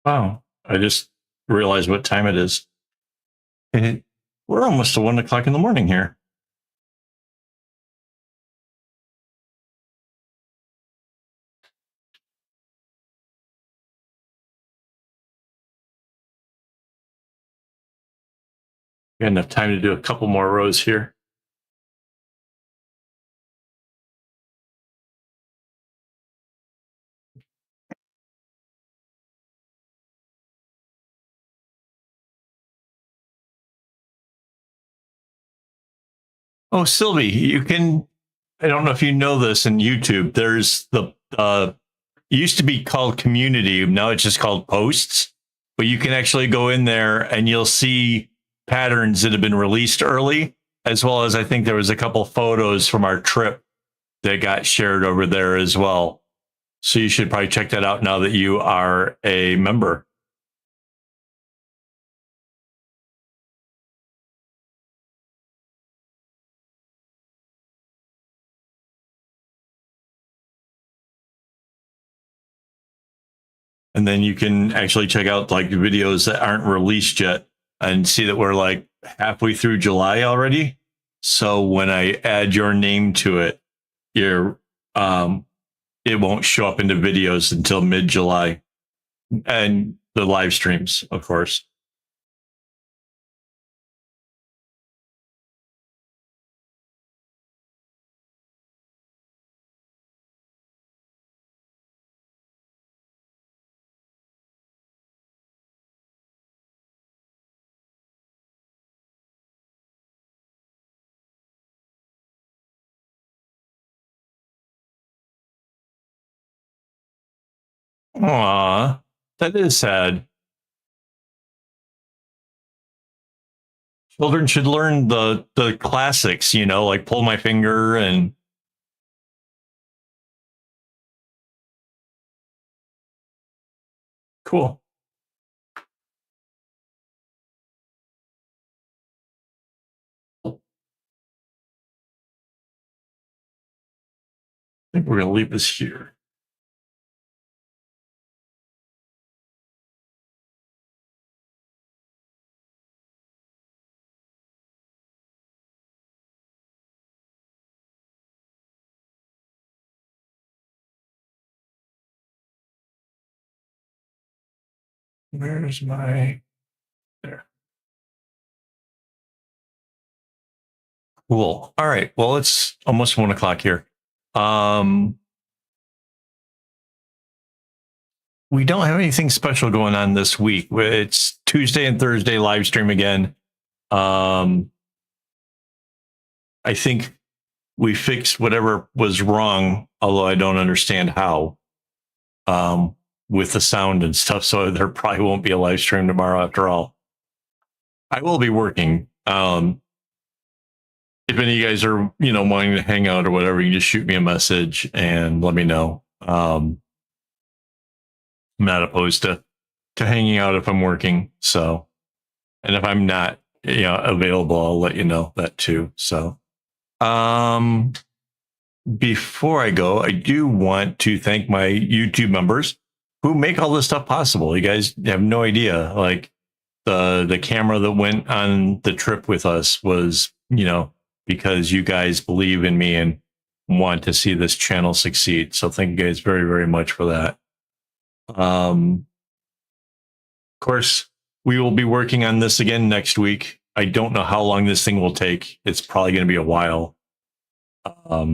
Wow. I just realized what time it is. We're almost to 1 o'clock in the morning here. Got enough time to do a couple more rows here. Oh, Sylvie, you can, I don't know if you know this in YouTube, there's the, it used to be called community. Now it's just called posts, but you can actually go in there and you'll see patterns that have been released early, as well as I think there was a couple photos from our trip that got shared over there as well. So you should probably check that out now that you are a member. And then you can actually check out like videos that aren't released yet and see that we're like halfway through July already. So when I add your name to it, you're, it won't show up into videos until mid-July, and the live streams, of course. Aw, that is sad. Children should learn the classics, you know, like pull my finger and cool. I think we're gonna leave this here. Where's my, there. Cool. All right. Well, it's almost 1 o'clock here. We don't have anything special going on this week. It's Tuesday and Thursday live stream again. I think we fixed whatever was wrong, although I don't understand how, with the sound and stuff. So there probably won't be a live stream tomorrow after all. I will be working. If any of you guys are, you know, wanting to hang out or whatever, you just shoot me a message and let me know. I'm not opposed to hanging out if I'm working. So, and if I'm not, you know, available, I'll let you know that too. So, before I go, I do want to thank my YouTube members who make all this stuff possible. You guys have no idea. Like the camera that went on the trip with us was, you know, because you guys believe in me and want to see this channel succeed. So thank you guys very, very much for that. Of course, we will be working on this again next week. I don't know how long this thing will take. It's probably going to be a while. At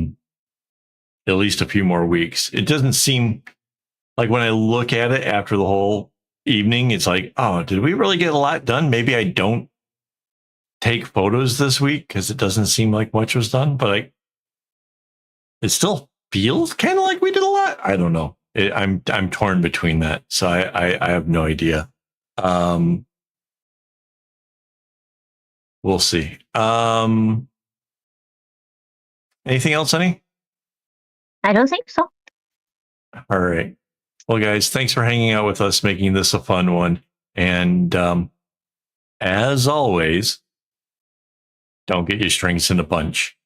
least a few more weeks. It doesn't seem like when I look at it after the whole evening, it's like, oh, did we really get a lot done? Maybe I don't take photos this week because it doesn't seem like much was done, but it still feels kind of like we did a lot. I don't know. I'm torn between that, so I have no idea. We'll see. Anything else, honey? I don't think so. All right. Well, guys, thanks for hanging out with us, making this a fun one. And as always, don't get your strings in a bunch.